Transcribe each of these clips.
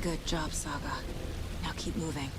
Good job, Saga. Now keep moving.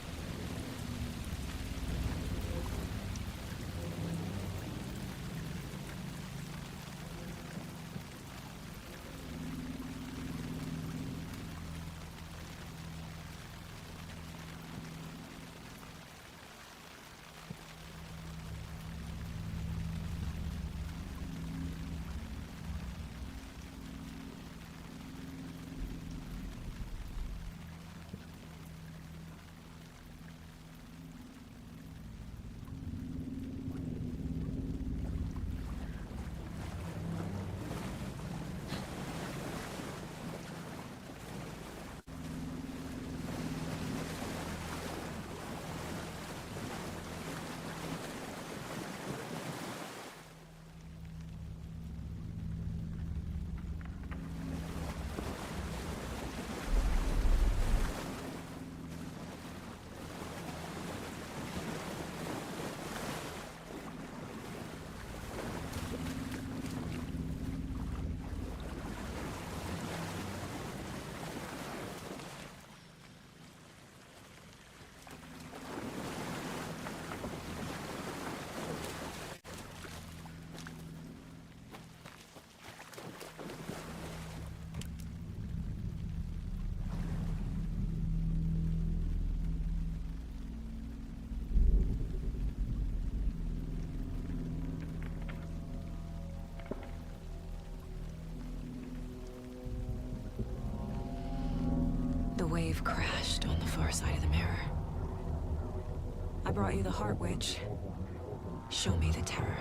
The wave crashed on the far side of the mirror. I brought you the Heart Witch. Show me the terror.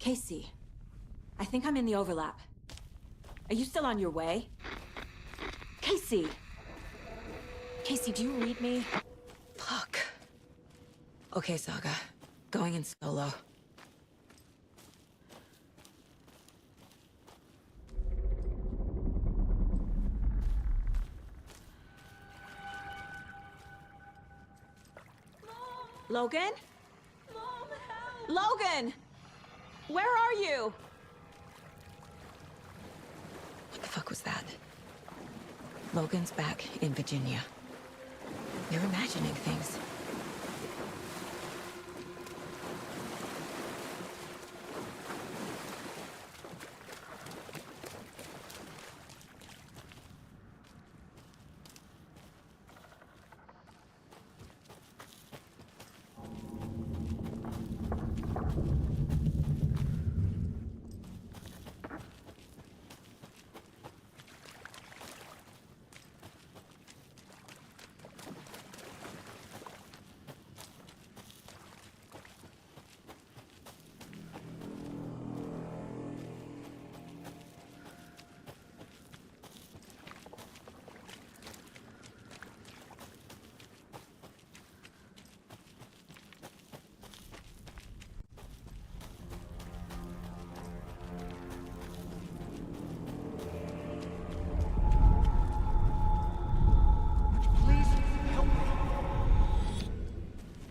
Casey, I think I'm in the overlap. Are you still on your way? Casey! Casey, do you read me? Fuck. Okay, Saga. Going in solo. Logan? Mom, help! Logan! Where are you? What the fuck was that? Logan's back in Virginia. You're imagining things.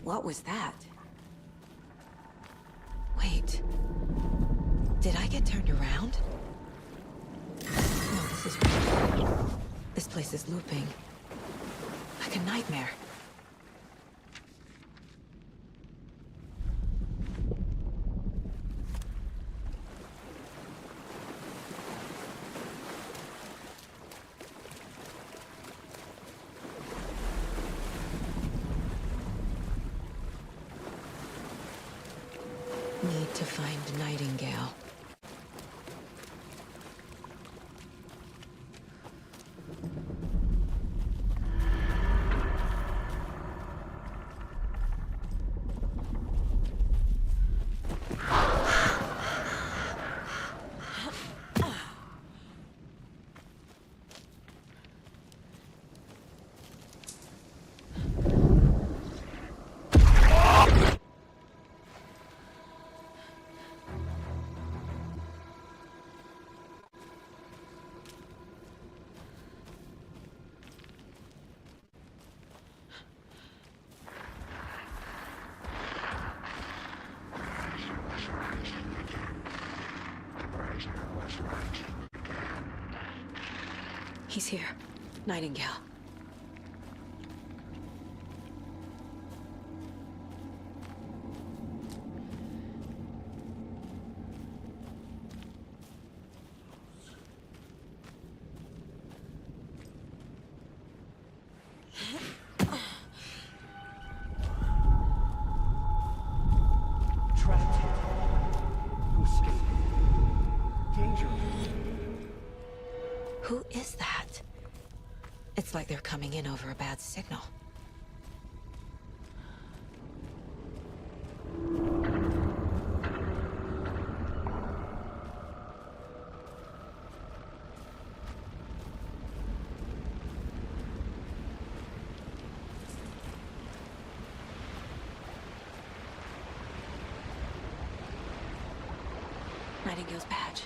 What was that? Wait. Did I get turned around? This is weird. This place is looping. Like a nightmare. Need to find Nightingale. He's here. Nightingale. Trapped here. No escape. Danger. Who is that? It's like they're coming in over a bad signal. Nightingale's badge.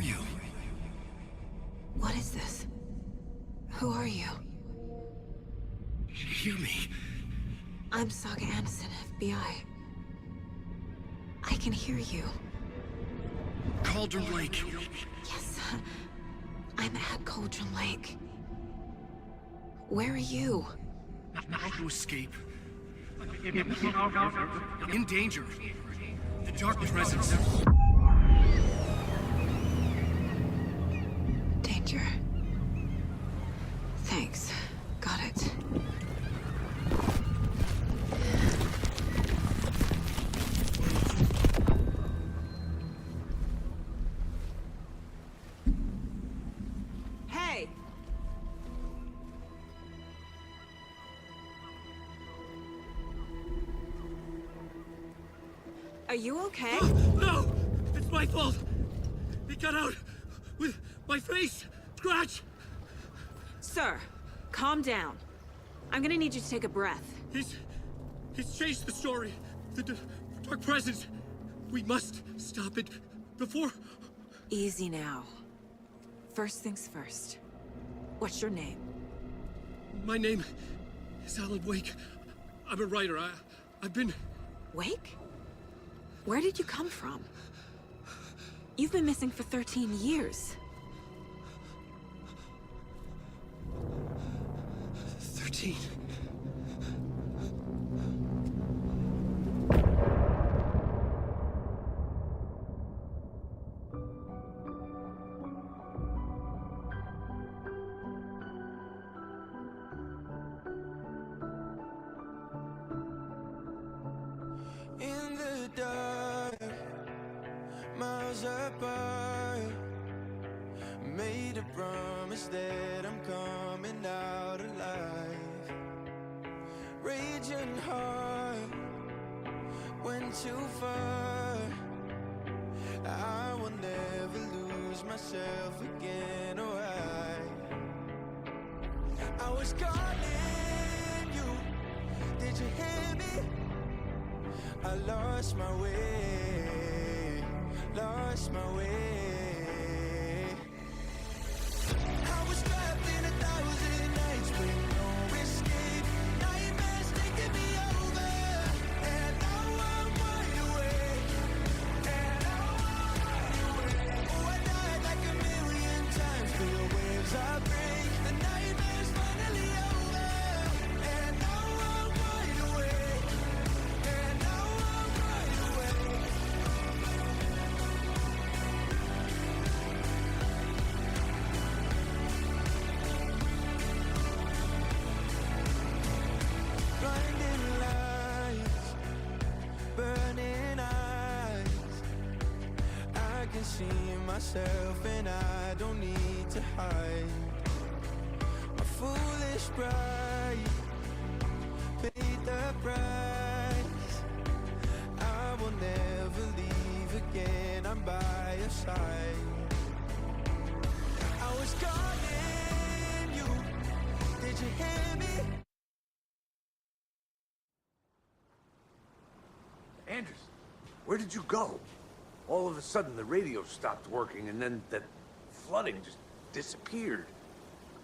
you? What is this? Who are you? Hear me. I'm Saga Anderson, FBI. I can hear you. Cauldron Lake. Yes, I'm at Cauldron Lake. Where are you? How to escape? In danger. The dark presence. Danger. Thanks. Got it. Hey! Are you okay? No! It's my fault! He got out with my face scratch! Sir, calm down. I'm gonna need you to take a breath. He's changed the story. The dark presence. We must stop it before... Easy now. First things first. What's your name? My name is Alan Wake. I'm a writer. I've been... Wake? Where did you come from? You've been missing for 13 years. 13. In the dark, miles apart, made a promise that I'm coming out alive. Raging heart, went too far. I will never lose myself again, or I was calling you, did you hear me? I lost my way, lost my way. I was trapped in 1,000 nights with no escape. Nightmares taking me over, and now I'm wide awake. And now I'm wide awake. Oh, I died like 1,000,000 times through the waves I break. The nightmare's finally over, and now I'm wide awake. And now I'm wide awake. Blinding lights, burning eyes. I can see myself and I don't need to hide. My foolish pride paid the price. I will never leave again, I'm by your side. I was calling you, did you hear me? Anders, where did you go? All of a sudden the radio stopped working and then that flooding just disappeared.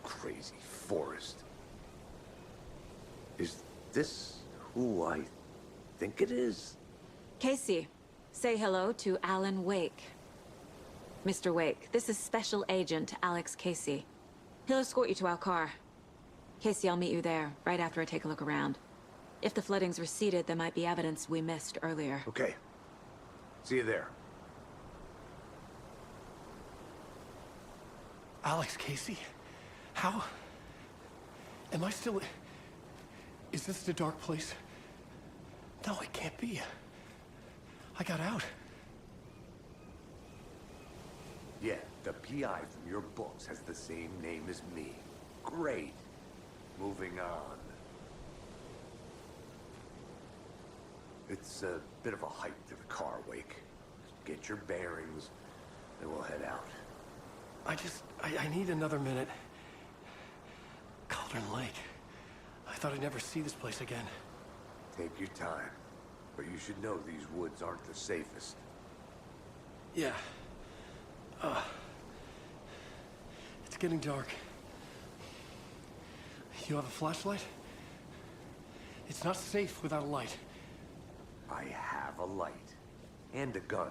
Crazy forest. Is this who I think it is? Casey, say hello to Alan Wake. Mr. Wake, this is Special Agent Alex Casey. He'll escort you to our car. Casey, I'll meet you there, right after I take a look around. If the flooding's receded, there might be evidence we missed earlier. Okay. See you there. Alex Casey? How? Am I still... Is this the dark place? No, it can't be. I got out. Yeah, the PI from your books has the same name as me. Great. Moving on. It's a bit of a hike to the car, Wake. Get your bearings, and we'll head out. I need another minute. Cauldron Lake. I thought I'd never see this place again. Take your time. But you should know these woods aren't the safest. Yeah. getting dark. You have a flashlight? It's not safe without a light. I have a light. And a gun.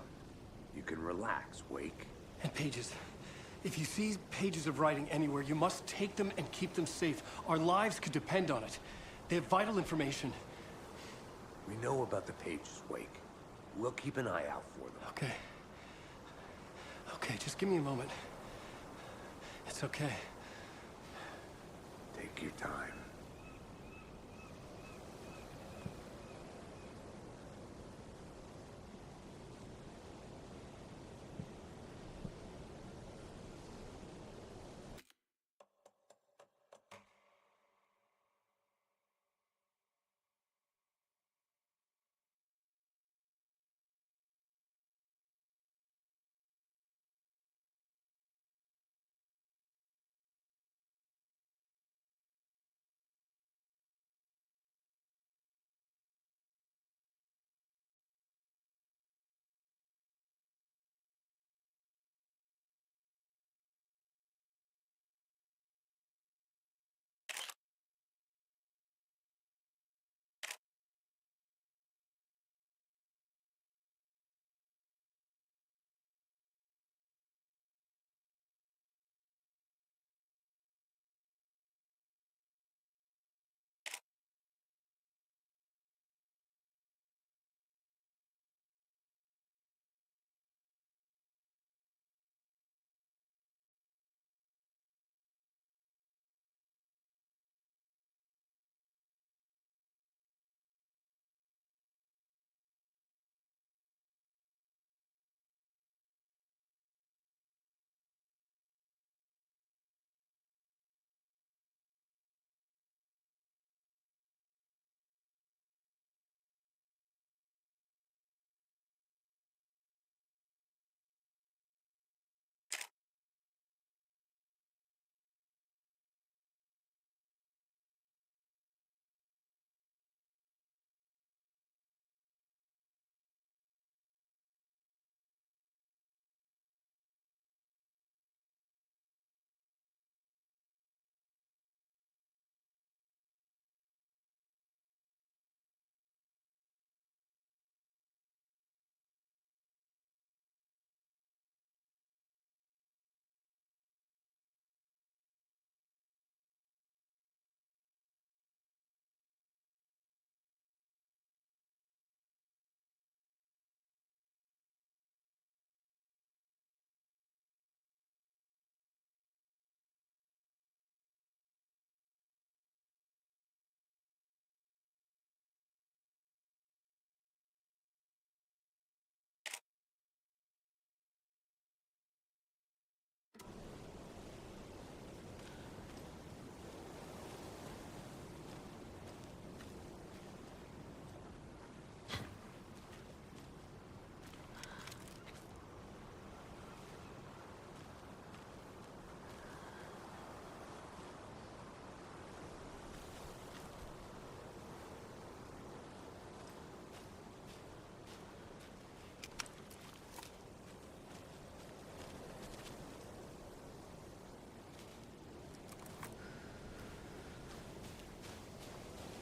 You can relax, Wake. And pages. If you see pages of writing anywhere, you must take them and keep them safe. Our lives could depend on it. They have vital information. We know about the pages, Wake. We'll keep an eye out for them. Okay. Okay, just give me a moment. It's okay. Take your time.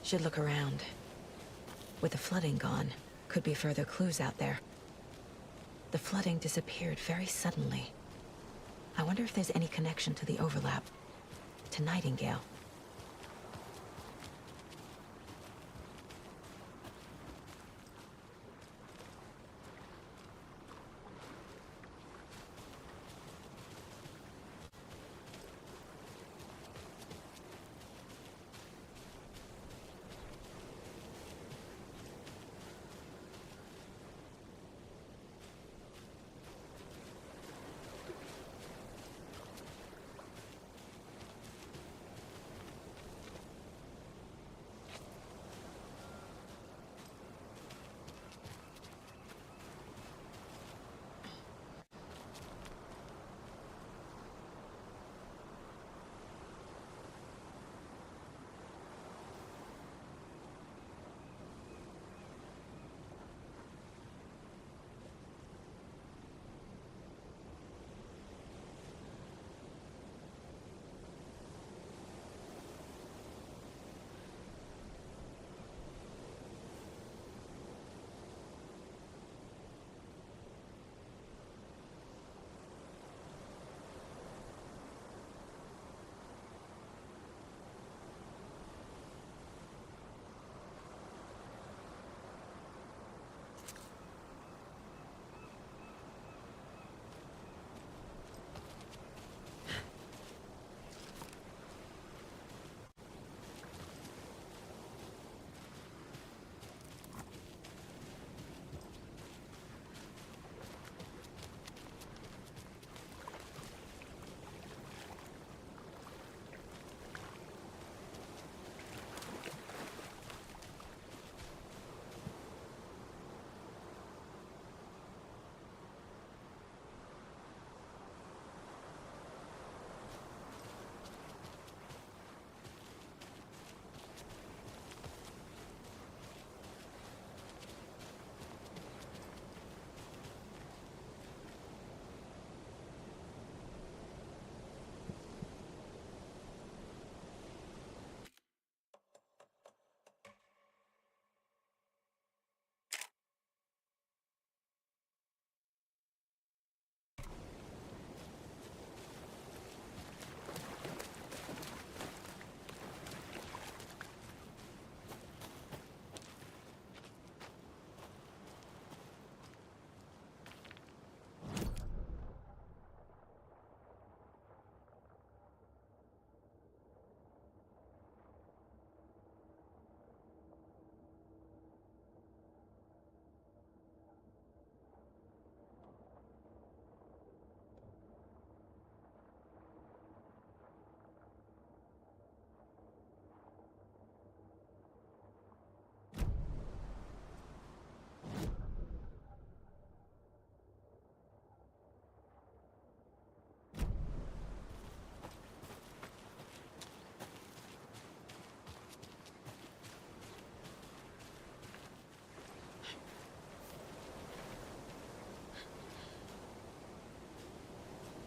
Should look around. With the flooding gone, could be further clues out there. The flooding disappeared very suddenly. I wonder if there's any connection to the overlap. To Nightingale.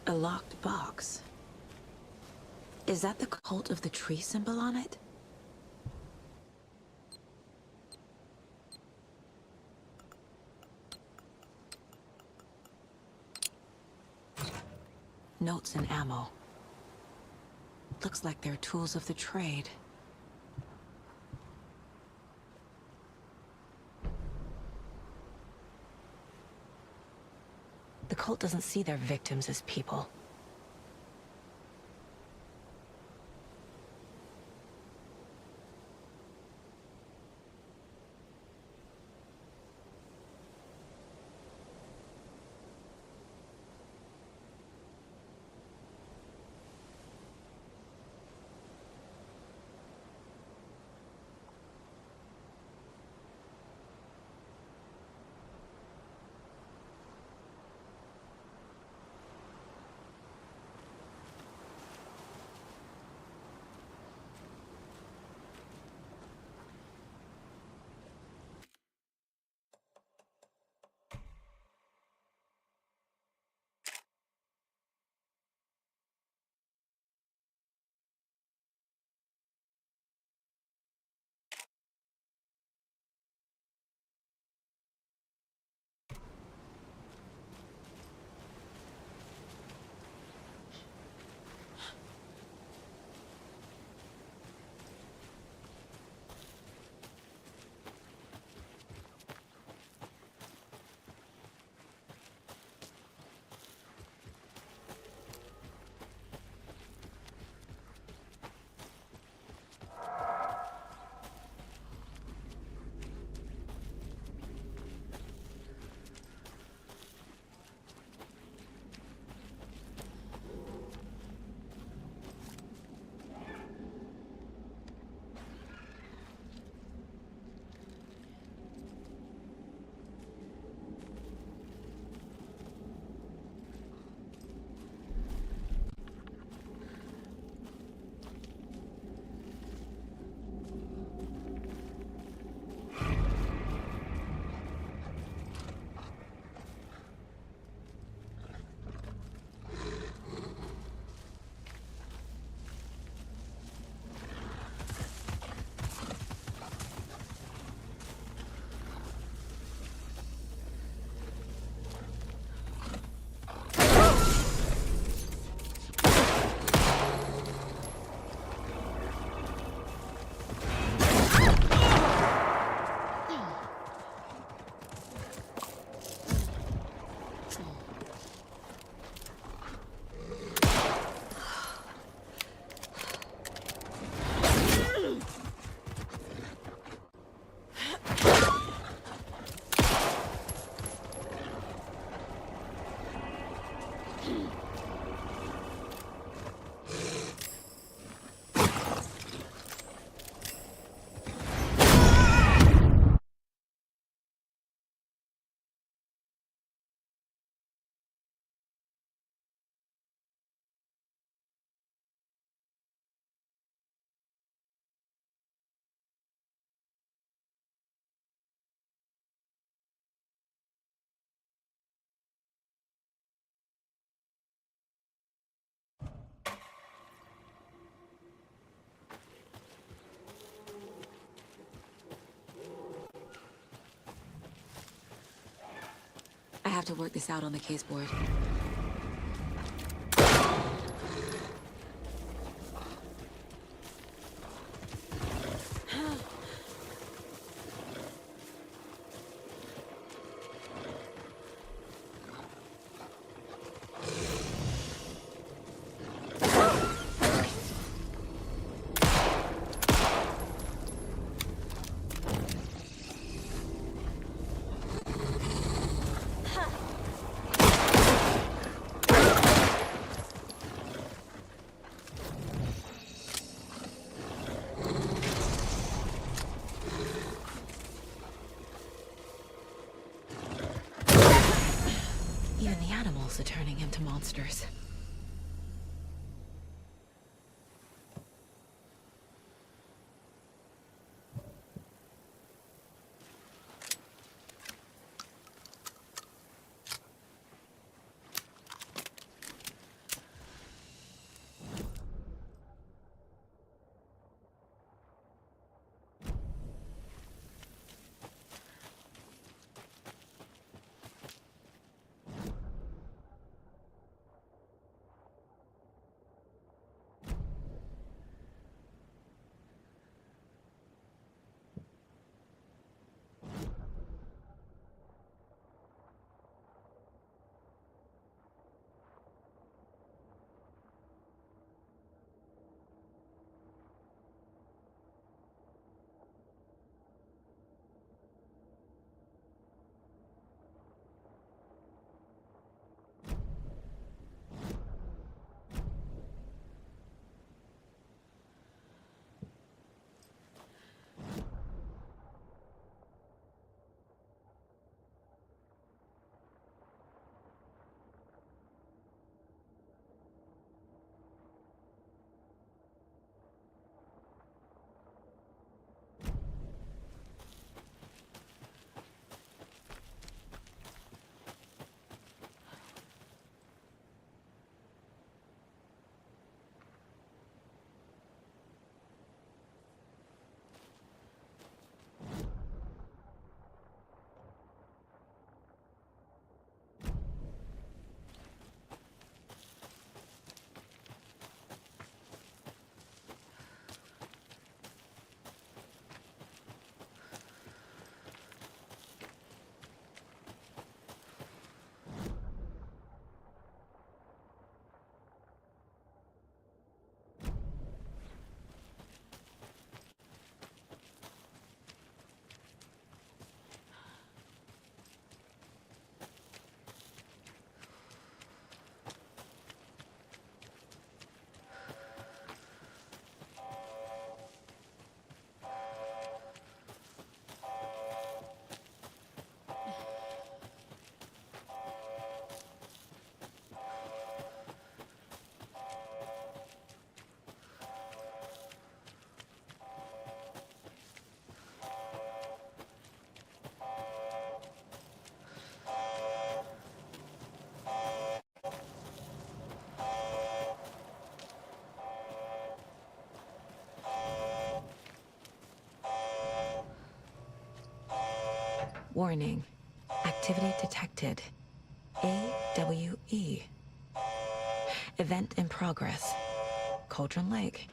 A locked box. Is that the cult of the tree symbol on it? Notes and ammo. Looks like they're tools of the trade. The cult doesn't see their victims as people. I have to work this out on the case board. Even the animals are turning into monsters. Warning. Activity detected. AWE. Event in progress. Cauldron Lake.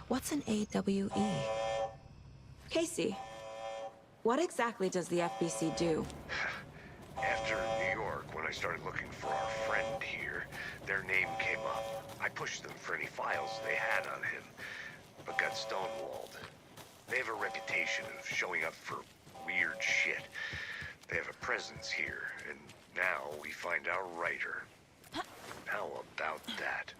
What's an AWE? Casey, what exactly does the FBC do? After New York, when I started looking for our friend here, their name came up. I pushed them for any files they had on him, but got stonewalled. They have a reputation of showing up for weird shit. They have a presence here, and now we find our writer. How about that?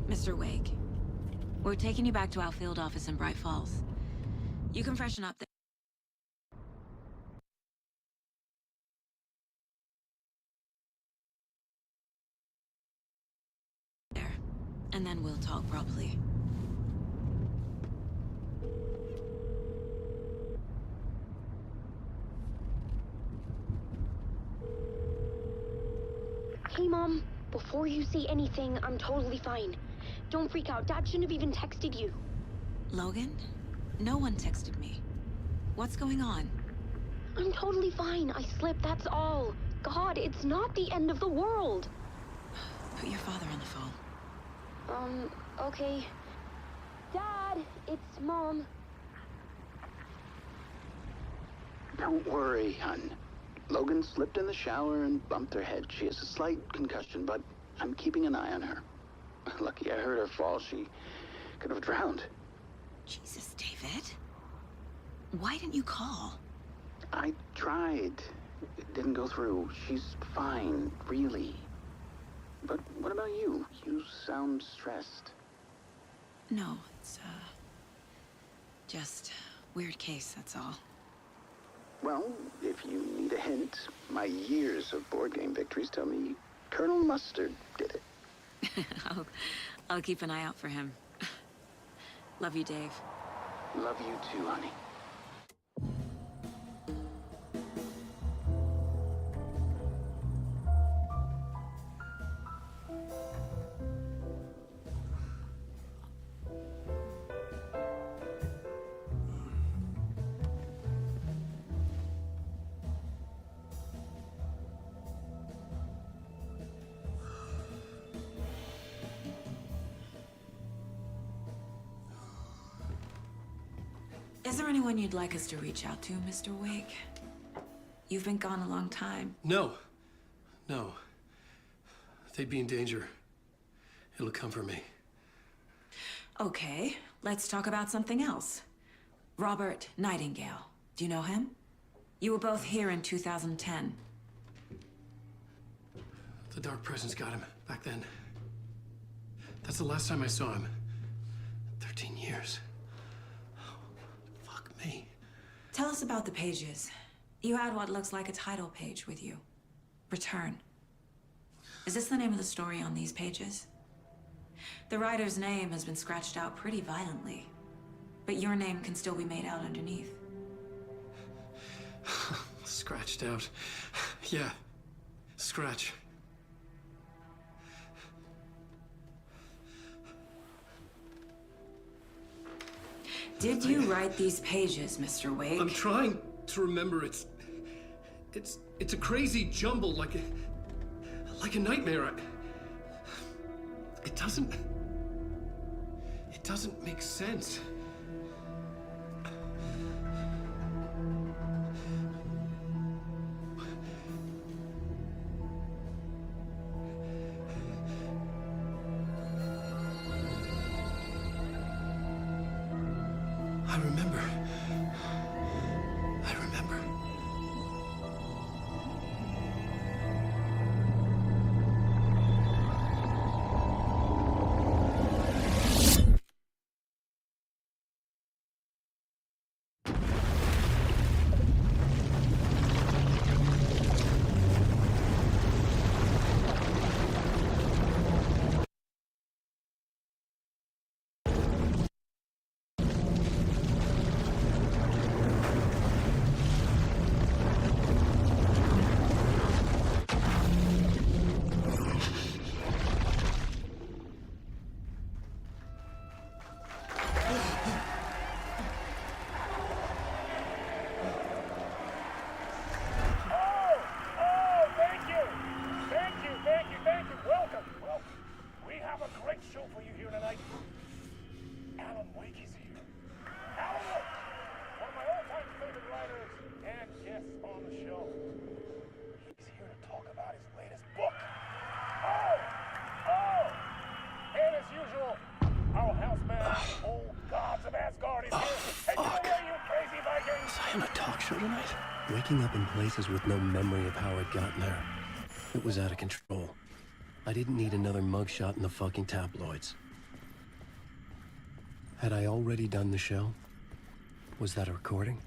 Mr. Wake, we're taking you back to our field office in Bright Falls. You can freshen up there, and then we'll talk properly. Hey, Mom. Before you say anything, I'm totally fine. Don't freak out. Dad shouldn't have even texted you. Logan? No one texted me. What's going on? I'm totally fine. I slipped, that's all. God, it's not the end of the world. Put your father on the phone. Okay. Dad, it's Mom. Don't worry, hon. Logan slipped in the shower and bumped her head. She has a slight concussion, but I'm keeping an eye on her. Lucky I heard her fall. She could have drowned. Jesus, David. Why didn't you call? I tried. It didn't go through. She's fine, really. But what about you? You sound stressed. No, it's, just weird case, that's all. Well, if you need a hint, my years of board game victories tell me Colonel Mustard did it. I'll keep an eye out for him. Love you, Dave. Love you too, honey. Is there anyone you'd like us to reach out to, Mr. Wake? You've been gone a long time. No. No. They'd be in danger. It'll come for me. Okay, let's talk about something else. Robert Nightingale. Do you know him? You were both here in 2010. The Dark Presence got him back then. That's the last time I saw him. 13 years. Fuck me. Tell us about the pages. You had what looks like a title page with you. Return. Is this the name of the story on these pages? The writer's name has been scratched out pretty violently, but your name can still be made out underneath. Scratched out. Yeah. Scratch. Did you write these pages, Mr. Wake? I'm trying to remember. It's a crazy jumble, like a nightmare. It doesn't make sense. I remember. Was I on a talk show tonight? Waking up in places with no memory of how I'd gotten there. It was out of control. I didn't need another mugshot in the fucking tabloids. Had I already done the show? Was that a recording?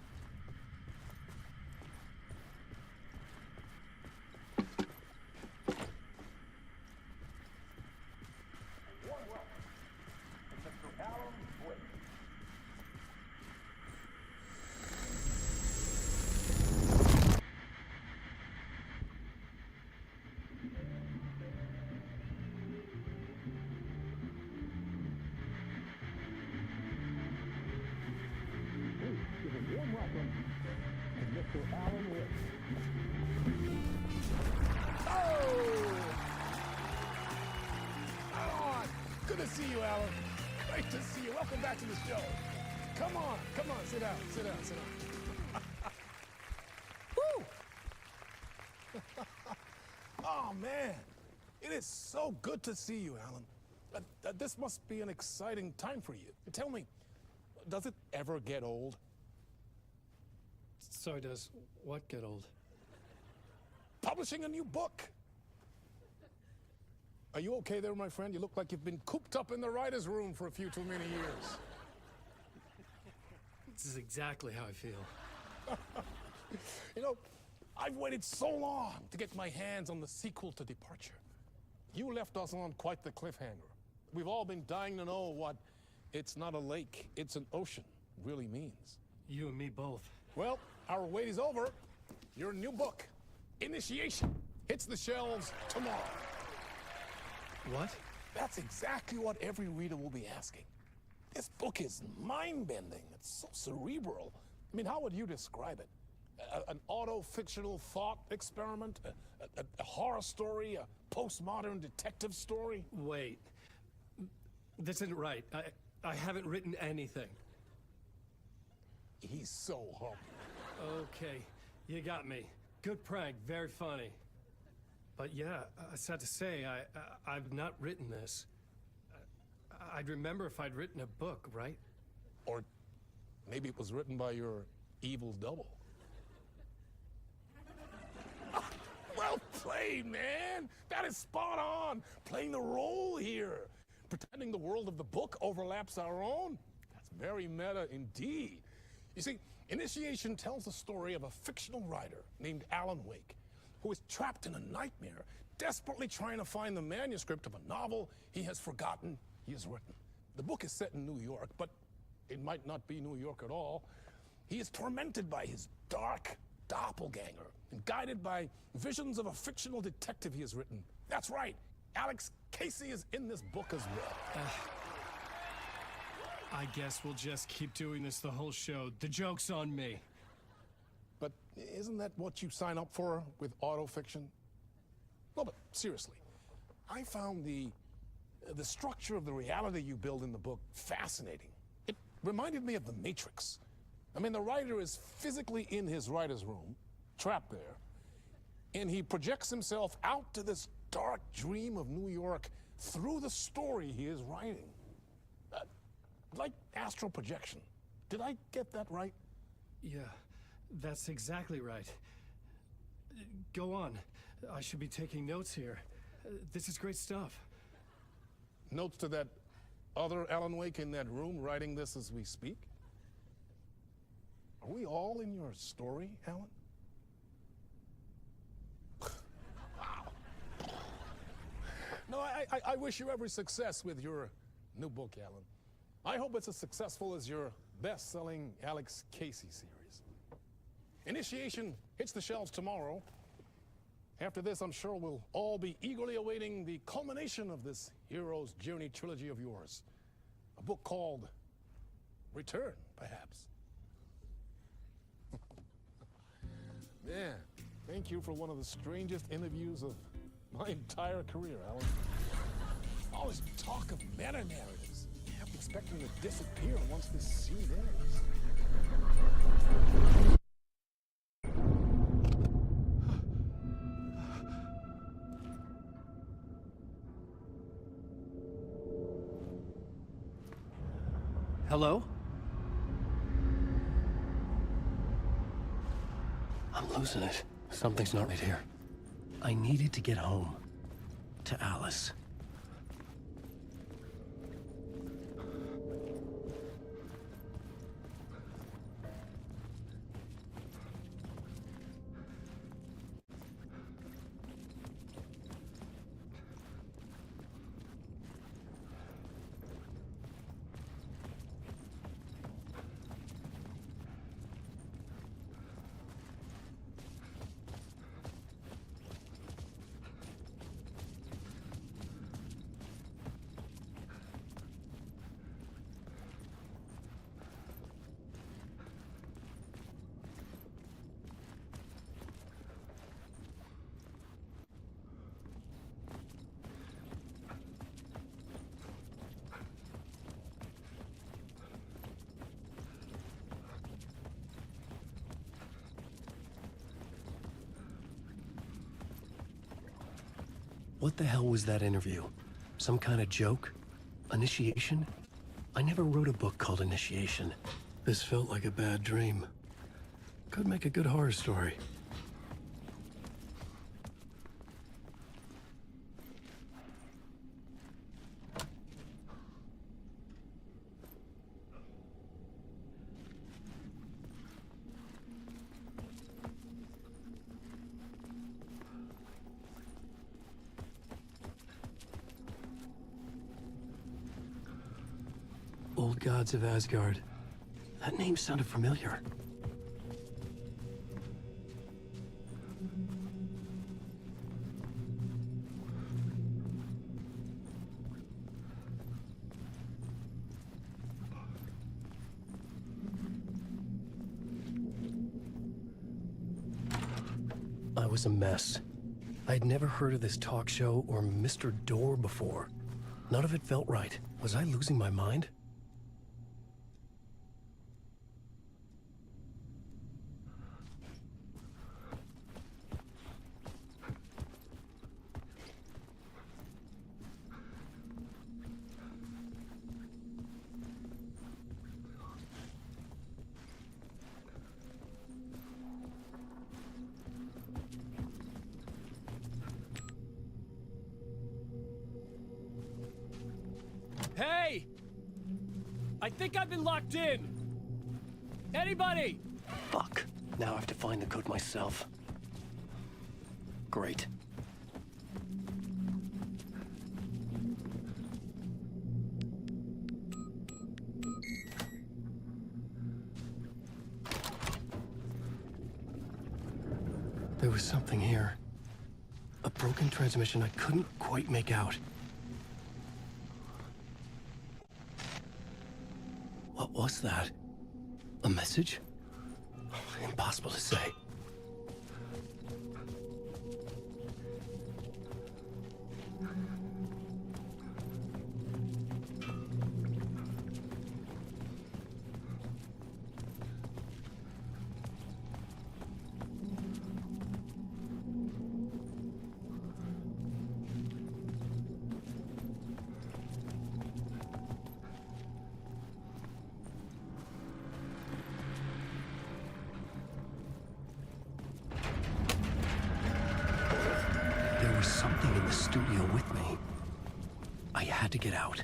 Good to see you, Alan. Great to see you. Welcome back to the show. Come on, sit down, sit down. Woo! Oh, man. It is so good to see you, Alan. This must be an exciting time for you. Tell me, does it ever get old? So does what get old? Publishing a new book. Are you okay there, my friend? You look like you've been cooped up in the writer's room for a few too many years. This is exactly how I feel. You know, I've waited so long to get my hands on the sequel to Departure. You left us on quite the cliffhanger. We've all been dying to know what "it's not a lake, it's an ocean" really means. You and me both. Well, our wait is over. Your new book, Initiation, hits the shelves tomorrow. What? That's exactly what every reader will be asking. This book is mind-bending. It's so cerebral. I mean, how would you describe it? An auto-fictional thought experiment? A horror story? A postmodern detective story? Wait. This isn't right. I haven't written anything. He's so humble. Okay, you got me. Good prank, very funny. But yeah, sad to say, I've not written this. I'd remember if I'd written a book, right? Or maybe it was written by your evil double. Well played, man! That is spot on! Playing the role here. Pretending the world of the book overlaps our own. That's very meta indeed. You see, Initiation tells the story of a fictional writer named Alan Wake, who is trapped in a nightmare, desperately trying to find the manuscript of a novel he has forgotten he has written. The book is set in New York, but it might not be New York at all. He is tormented by his dark doppelganger and guided by visions of a fictional detective he has written. That's right, Alex Casey is in this book as well. I guess we'll just keep doing this the whole show. The joke's on me. But isn't that what you sign up for with autofiction? No, but seriously, I found the structure of the reality you build in the book fascinating. It reminded me of The Matrix. I mean, the writer is physically in his writer's room, trapped there, and he projects himself out to this dark dream of New York through the story he is writing. Like astral projection. Did I get that right? Yeah, that's exactly right. Go on. I should be taking notes here. This is great stuff. Notes to that other Alan Wake in that room writing this as we speak? Are we all in your story, Alan? Wow. No, I wish you every success with your new book, Alan. I hope it's as successful as your best-selling Alex Casey series. Initiation hits the shelves tomorrow. After this, I'm sure we'll all be eagerly awaiting the culmination of this hero's journey trilogy of yours. A book called Return, perhaps. Man, thank you for one of the strangest interviews of my entire career, Alan. All this talk of meta-narratives. I'm expecting to disappear once this scene ends. Hello? I'm losing it. Something's not right here. I needed to get home. To Alice. What the hell was that interview? Some kind of joke? Initiation? I never wrote a book called Initiation. This felt like a bad dream. Could make a good horror story. Old Gods of Asgard. That name sounded familiar. I was a mess. I'd never heard of this talk show or Mr. Door before. None of it felt right. Was I losing my mind? Hey! I think I've been locked in! Anybody? Fuck. Now I have to find the code myself. Great. There was something here. A broken transmission I couldn't quite make out. What was that? A message? Impossible to say. There was something in the studio with me. I had to get out.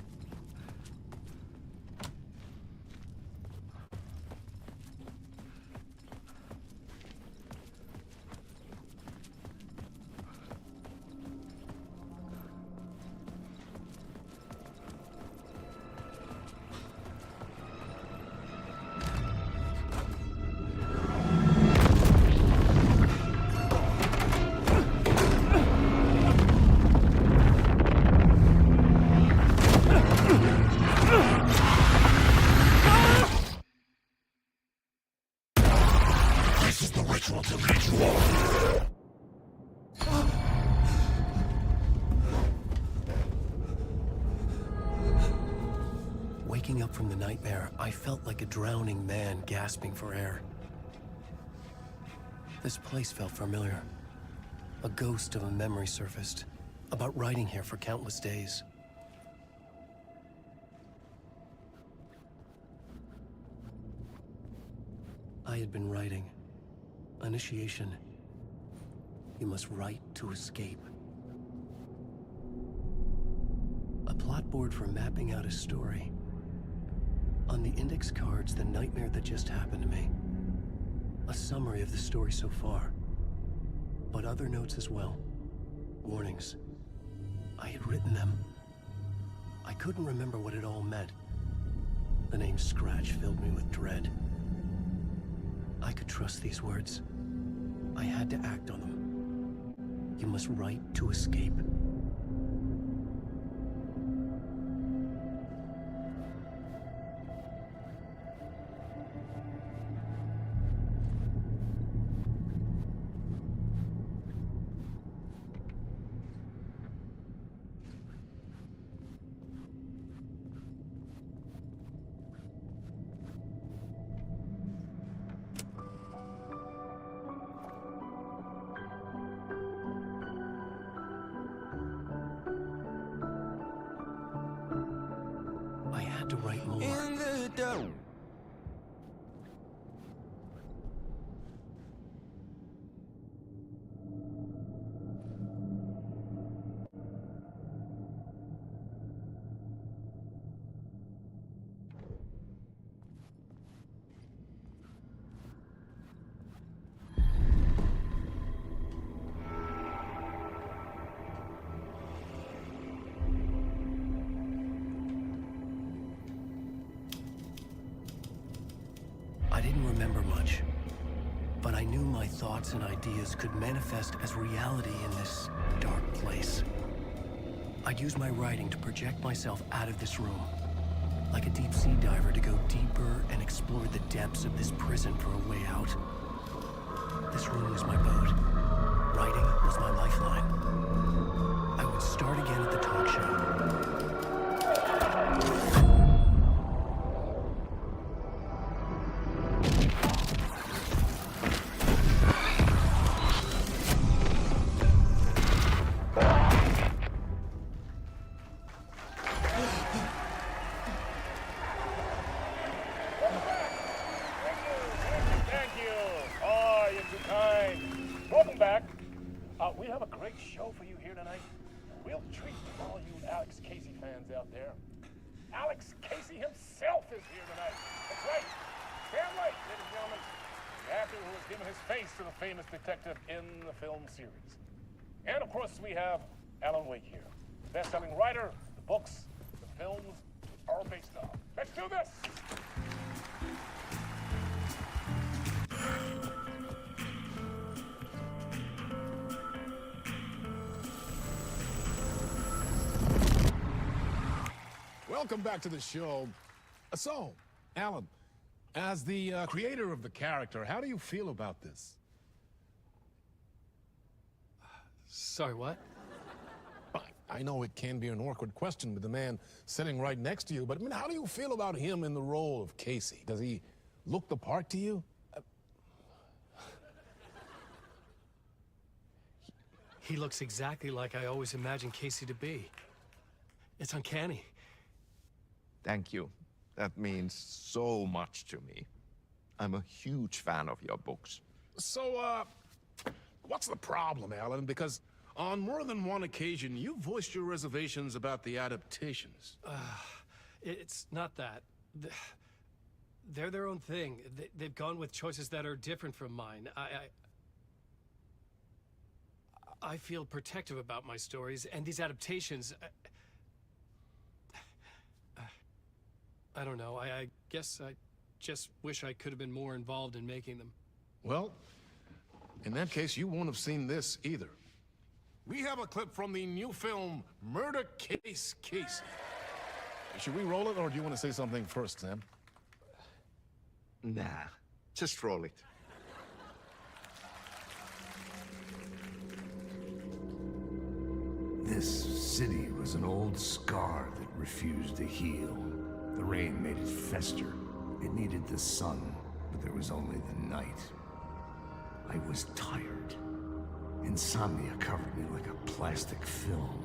Waking up from the nightmare, I felt like a drowning man gasping for air. This place felt familiar. A ghost of a memory surfaced, about riding here for countless days. I had been writing, Initiation. You must write to escape. A plot board for mapping out a story. On the index cards, the nightmare that just happened to me. A summary of the story so far. But other notes as well. Warnings. I had written them. I couldn't remember what it all meant. The name Scratch filled me with dread. I could trust these words. I had to act on them. You must write to escape. To write more. In the dark. I didn't remember much, but I knew my thoughts and ideas could manifest as reality in this dark place. I'd use my writing to project myself out of this room, like a deep sea diver to go deeper and explore the depths of this prison for a way out. This room was my boat. Writing was my lifeline. I would start again at the talk show. We have a great show for you here tonight. Real treat for all you Alex Casey fans out there. Alex Casey himself is here tonight. That's right. Damn right, ladies and gentlemen. The actor who has given his face to the famous detective in the film series. And of course, we have Alan Wake here. Best-selling writer, the books, the films are based on. Let's do this! Welcome back to the show. So, Alan, as the creator of the character, how do you feel about this? Sorry, what? I know it can be an awkward question with the man sitting right next to you, but I mean, how do you feel about him in the role of Casey? Does he look the part to you? He looks exactly like I always imagined Casey to be. It's uncanny. Thank you. That means so much to me. I'm a huge fan of your books. So, what's the problem, Alan? Because on more than one occasion, you voiced your reservations about the adaptations. It's not that. They're their own thing. They've gone with choices that are different from mine. I feel protective about my stories, and these adaptations... I don't know. I guess I just wish I could have been more involved in making them. Well, in that case, you won't have seen this either. We have a clip from the new film, Murder Case Casey. Should we roll it, or do you want to say something first, Sam? Nah, just roll it. This city was an old scar that refused to heal. The rain made it fester. It needed the sun, but there was only the night. I was tired. Insomnia covered me like a plastic film.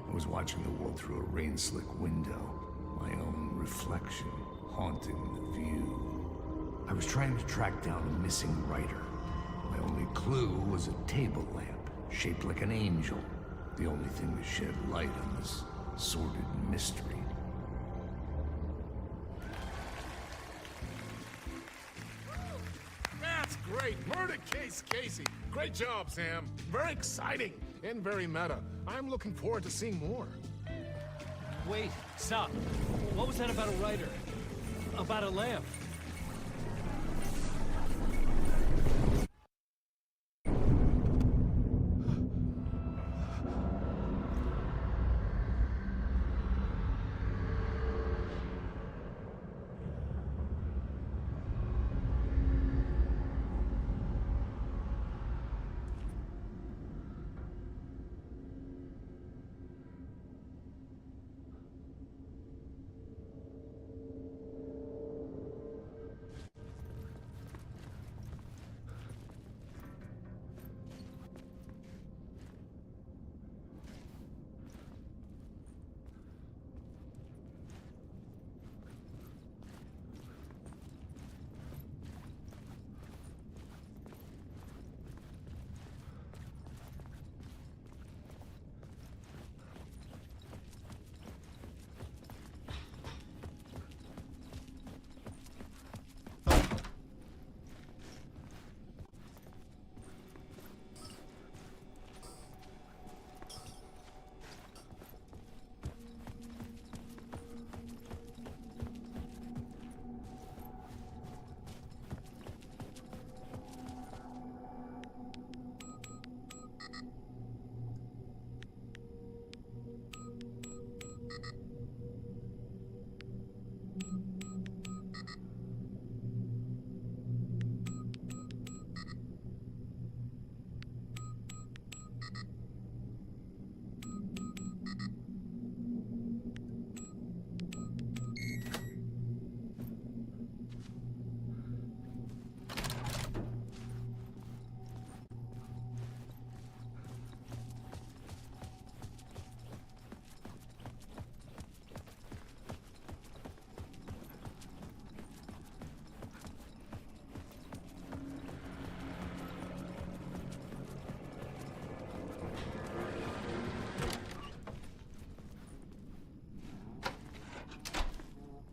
I was watching the world through a rain-slick window, my own reflection haunting the view. I was trying to track down a missing writer. My clue was a table lamp, shaped like an angel. The only thing to shed light on this sordid mystery. That's great. Murder case, Casey. Great job, Sam. Very exciting and very meta. I'm looking forward to seeing more. Wait, stop. What was that about a writer? About a lamp?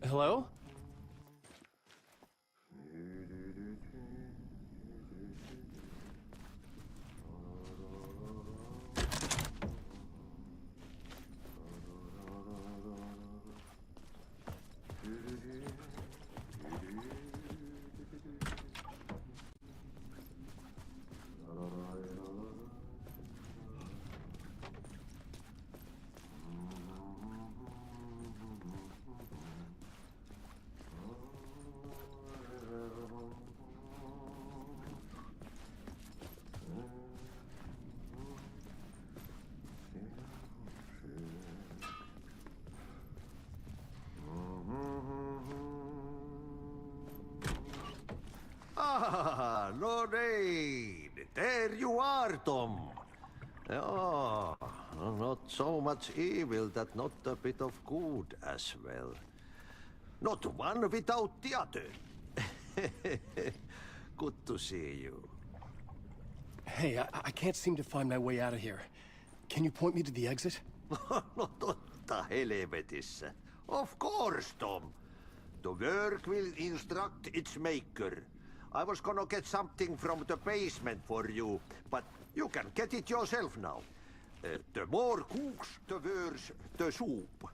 Hello? Ah, Lorraine! There you are, Tom. Oh, not so much evil that not a bit of good as well. Not one without the other. Good to see you. Hey, I can't seem to find my way out of here. Can you point me to the exit? No totta helvetissä. Of course, Tom. The work will instruct its maker. I was gonna get something from the basement for you, but you can get it yourself now. The more cooks, the worse the soup.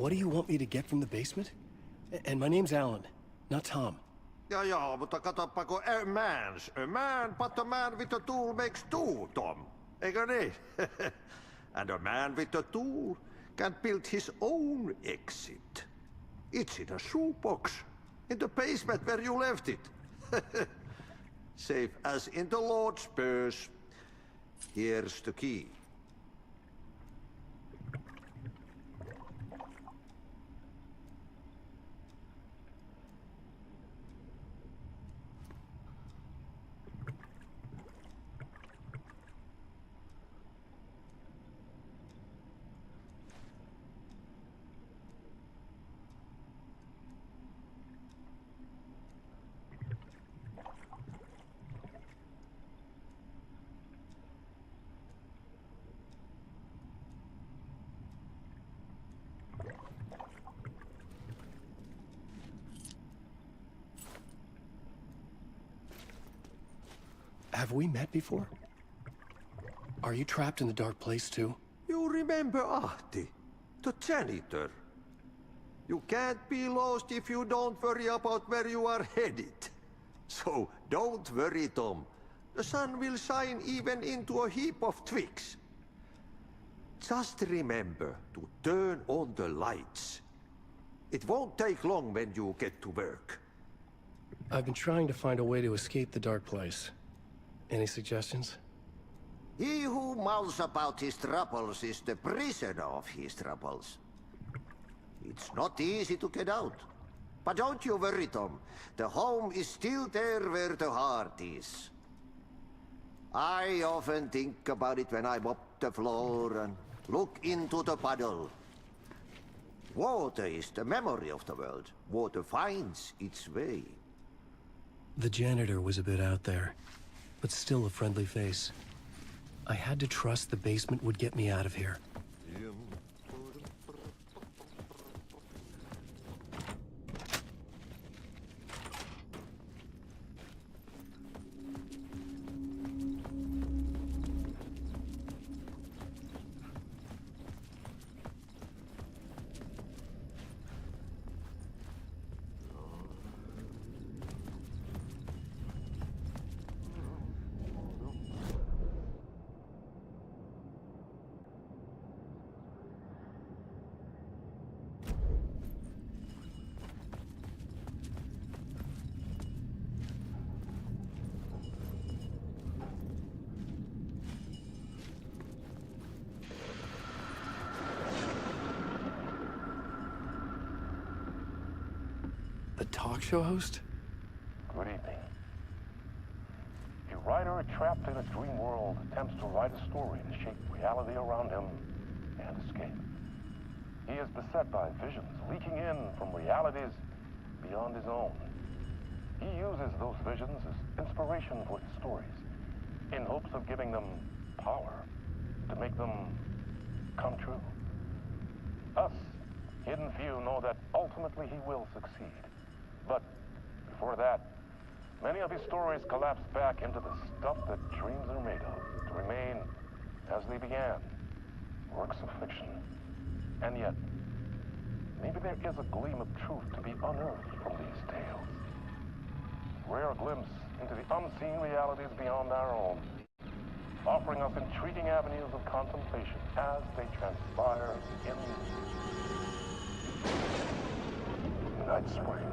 What do you want me to get from the basement? And my name's Alan, not Tom. Ja, mutta katoppa kun a man, but a man with a tool makes two, Tom. Eikö niin? And a man with a tool can build his own exit. It's in a shoebox, in the basement where you left it. Safe as in the Lord's purse. Here's the key. Have we met before? Are you trapped in the dark place too? You remember Ahti, the janitor. You can't be lost if you don't worry about where you are headed. So don't worry, Tom. The sun will shine even into a heap of twigs. Just remember to turn on the lights. It won't take long when you get to work. I've been trying to find a way to escape the dark place. Any suggestions? He who mouths about his troubles is the prisoner of his troubles. It's not easy to get out. But don't you worry, Tom. The home is still there where the heart is. I often think about it when I mop the floor and look into the puddle. Water is the memory of the world. Water finds its way. The janitor was a bit out there, but still a friendly face. I had to trust the basement would get me out of here. The talk show host? Good evening. A writer trapped in a dream world attempts to write a story to shape reality around him and escape. He is beset by visions leaking in from realities beyond his own. He uses those visions as inspiration for his stories, in hopes of giving them power, to make them come true. Us, hidden few, know that ultimately he will succeed. But before that, many of his stories collapse back into the stuff that dreams are made of, to remain as they began, works of fiction. And yet, maybe there is a gleam of truth to be unearthed from these tales. A rare glimpse into the unseen realities beyond our own, offering us intriguing avenues of contemplation as they transpire in Night Springs.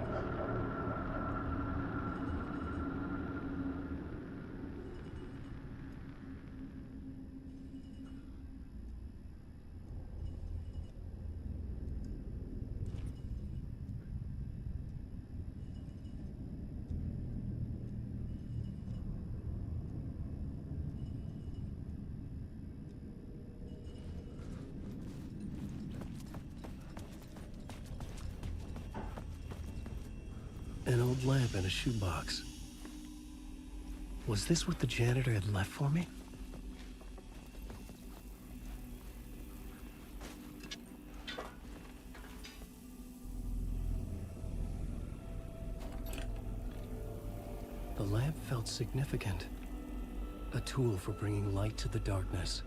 An old lamp in a shoebox. Was this what the janitor had left for me? The lamp felt significant. A tool for bringing light to the darkness.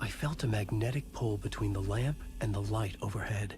I felt a magnetic pull between the lamp and the light overhead.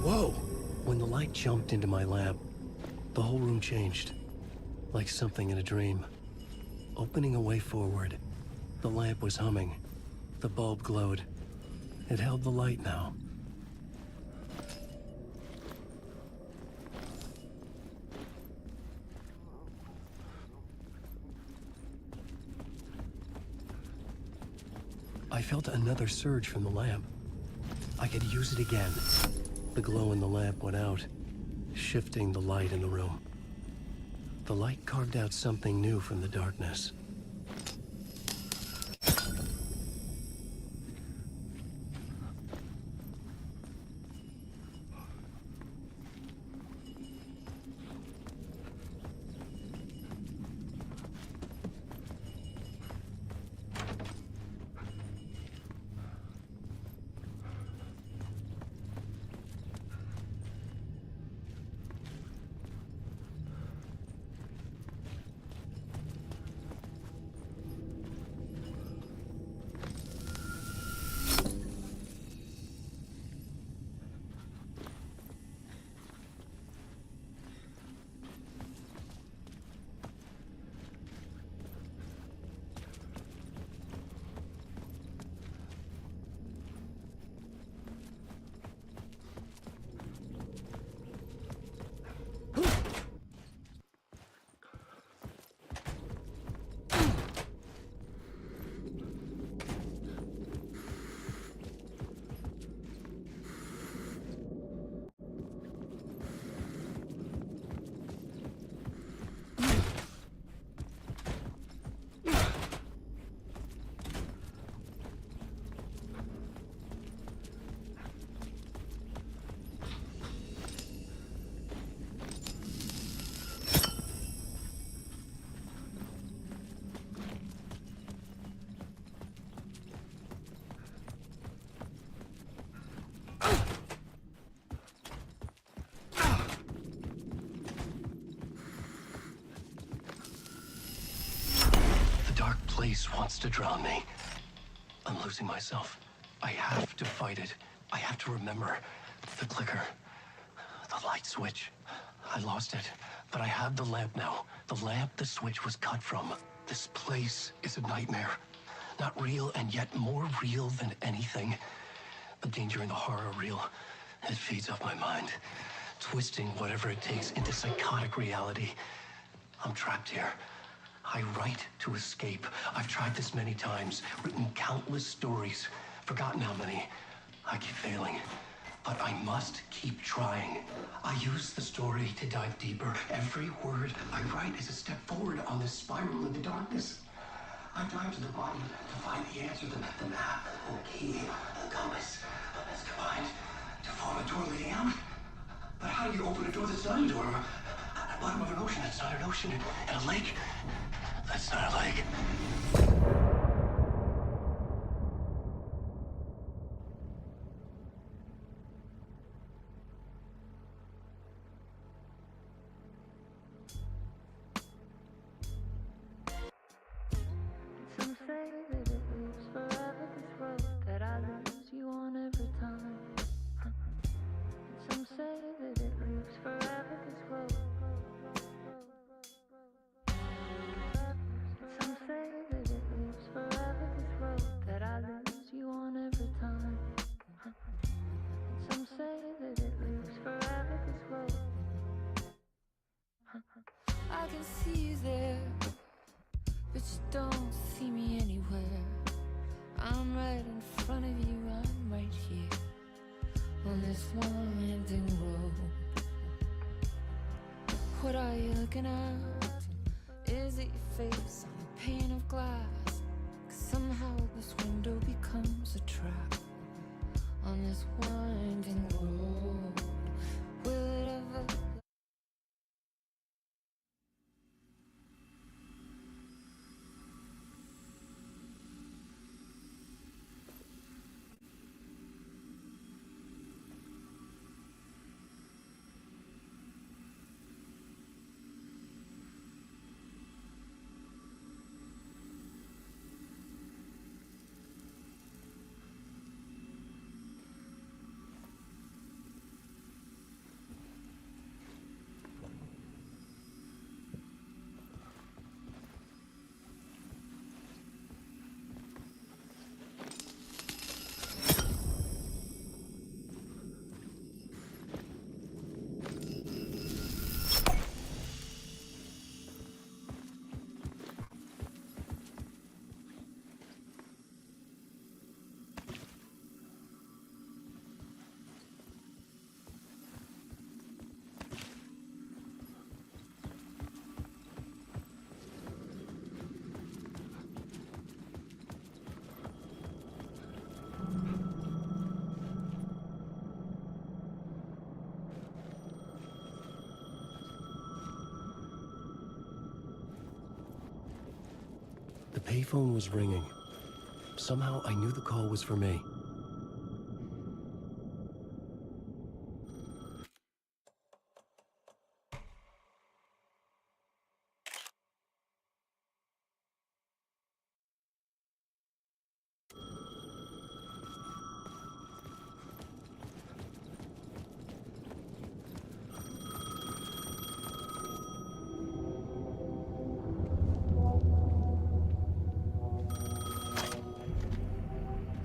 Whoa! When the light jumped into my lamp, the whole room changed. Like something in a dream. Opening a way forward, the lamp was humming. The bulb glowed. It held the light now. I felt another surge from the lamp. I could use it again. The glow in the lamp went out, shifting the light in the room. The light carved out something new from the darkness. Place wants to drown me. I'm losing myself. I have to fight it. I have to remember. The clicker. The light switch. I lost it. But I have the lamp now. The lamp the switch was cut from. This place is a nightmare. Not real, and yet more real than anything. The danger and the horror are real. It feeds off my mind, twisting whatever it takes into psychotic reality. I'm trapped here. I write to escape. I've tried this many times, written countless stories, forgotten how many. I keep failing, but I must keep trying. I use the story to dive deeper. Every word I write is a step forward on this spiral into darkness. I dive to the bottom to find the answer, the map, and the key, the compass. It's combined to form a door leading out. But how do you open a door that's not a door? At the bottom of an ocean that's not an ocean. And a lake that's not a lake. Some say that it lives forever, this road that I lose you on every time. Some say that it lives forever, this road. Some say that it lives forever, this road that I lose you on every time. Some say that it lives forever, this road. I can see you there, but you don't see me anywhere. I'm right in front of you, I'm right here on this winding road. What are you looking at? Is it your face on a pane of glass? 'Cause somehow this window becomes a trap on this winding road. Will it ever? The payphone was ringing. Somehow I knew the call was for me.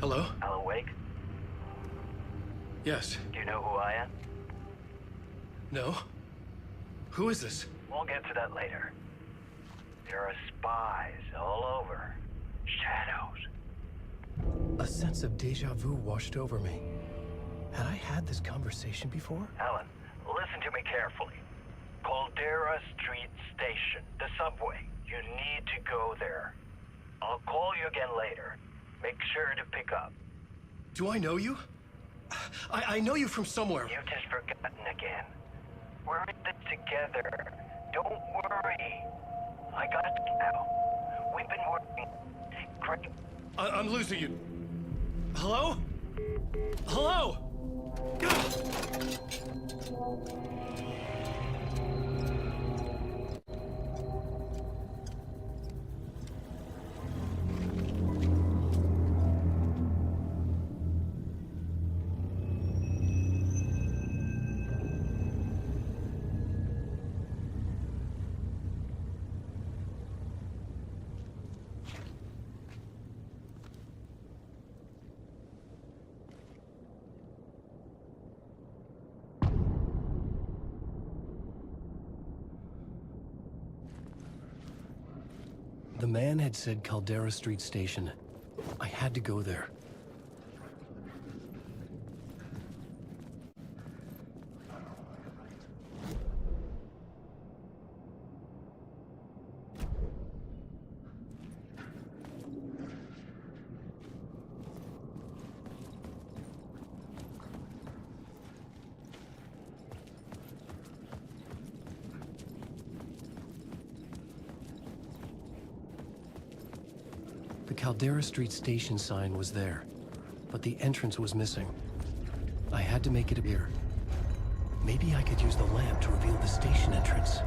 Hello? Alan Wake? Yes. Do you know who I am? No? Who is this? We'll get to that later. There are spies all over. Shadows. A sense of deja vu washed over me. Had I had this conversation before? Alan, listen to me carefully. Caldera Street Station, the subway. You need to go there. I'll call you again later. Make sure to pick up. Do I know you? I know you from somewhere. You've just forgotten again. We're in this together. Don't worry. I got you now. We've been working. Great. I'm losing you. Hello? Hello? The man had said Caldera Street Station. I had to go there. The Caldera Street Station sign was there, but the entrance was missing. I had to make it appear. Maybe I could use the lamp to reveal the station entrance.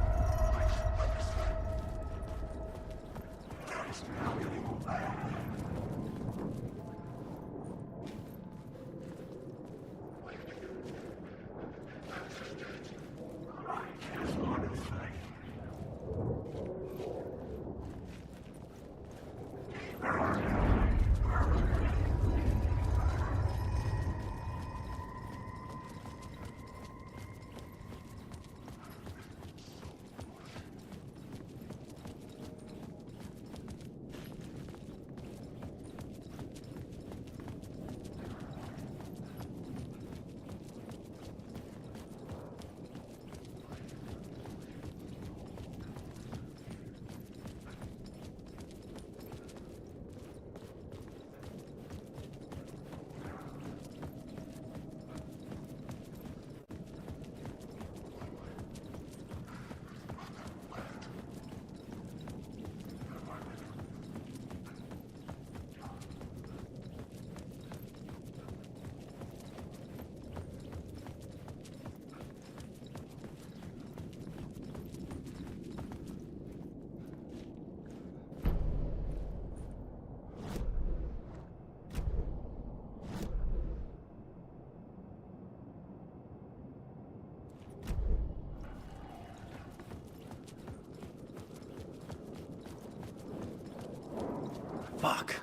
Fuck.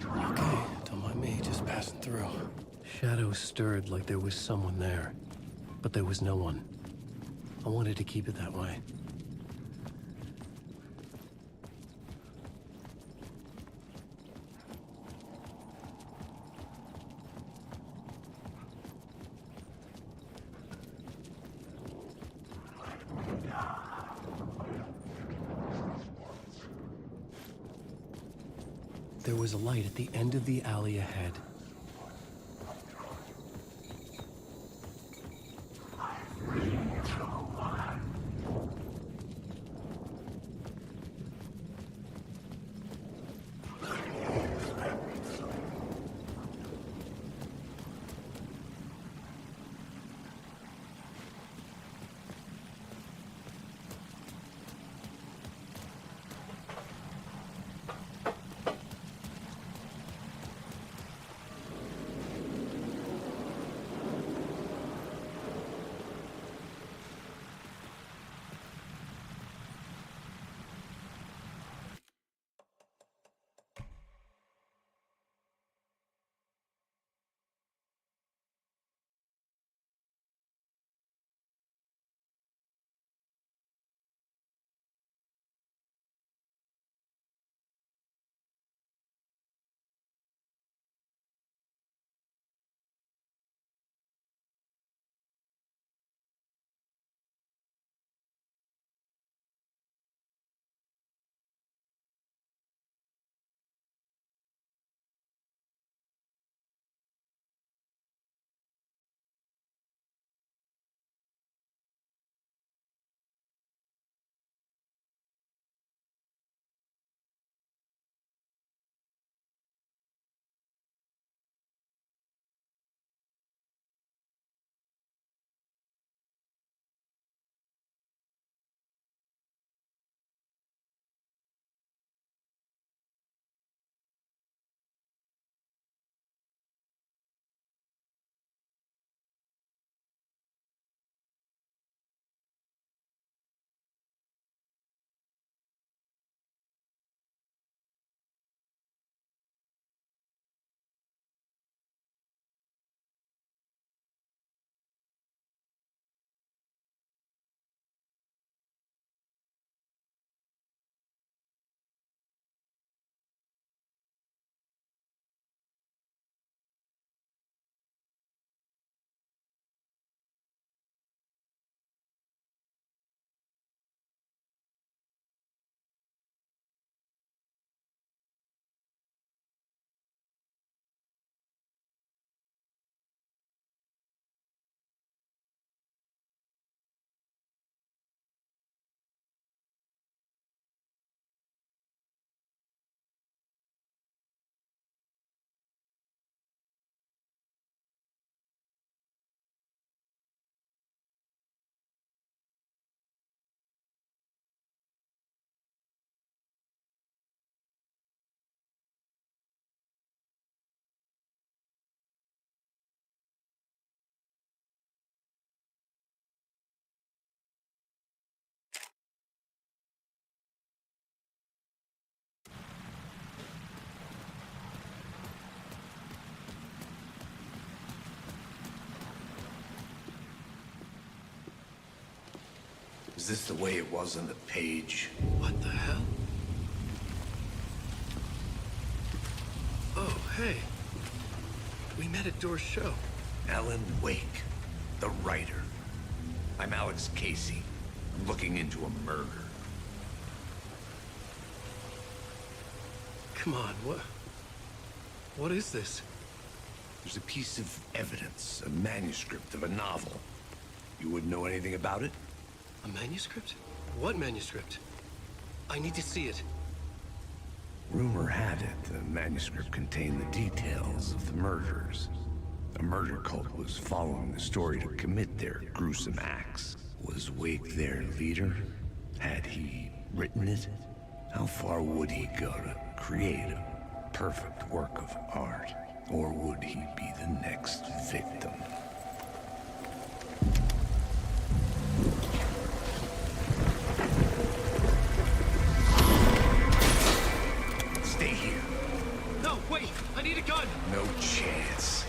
Okay, don't mind me, just passing through. Shadows stirred like there was someone there, but there was no one. I wanted to keep it that way. There was a light at the end of the alley ahead. Is this the way it was on the page? What the hell? Oh, hey. We met at Door's show. Alan Wake, the writer. I'm Alex Casey. I'm looking into a murder. Come on, what is this? There's a piece of evidence, a manuscript of a novel. You wouldn't know anything about it? A manuscript? What manuscript? I need to see it. Rumor had it the manuscript contained the details of the murders. A murder cult was following the story to commit their gruesome acts. Was Wake their leader? Had he written it? How far would he go to create a perfect work of art? Or would he be the next victim? Stay here. No, wait! I need a gun! No chance.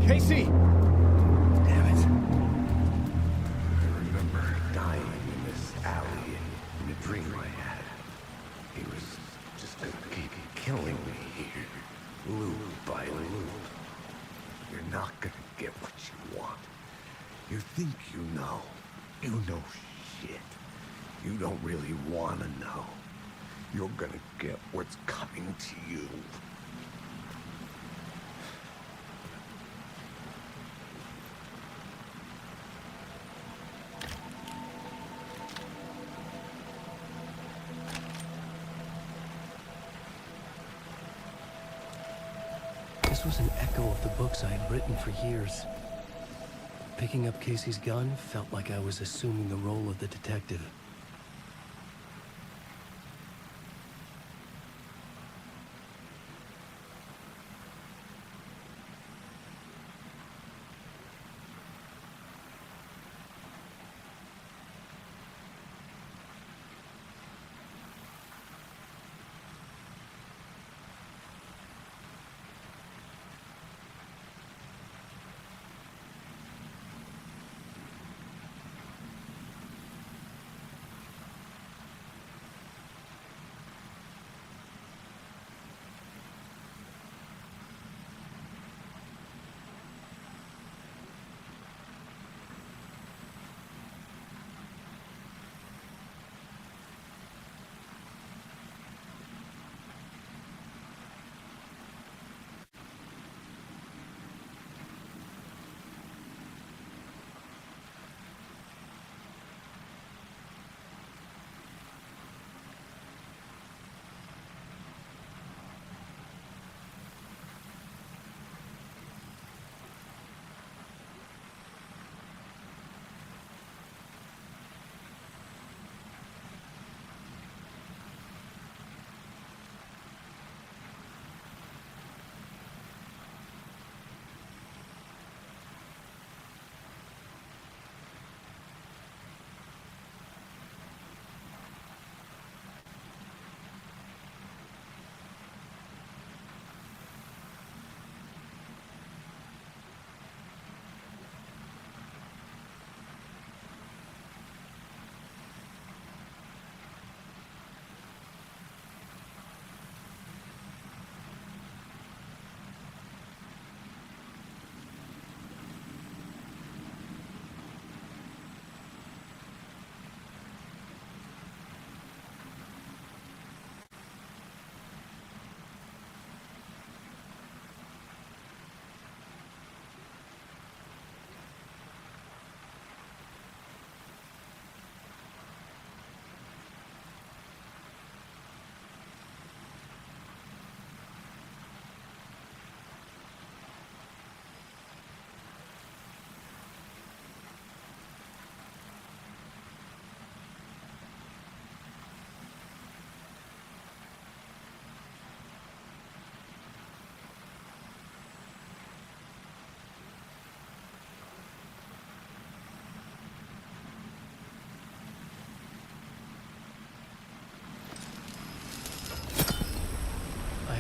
Casey! Damn it. I remember dying in this alley in a dream I had. He was just gonna keep killing me here, loop by loop. You're not gonna get what you want. You think you know. You know shit. You don't really wanna know. You're gonna get what's coming to you. This was an echo of the books I had written for years. Picking up Casey's gun felt like I was assuming the role of the detective.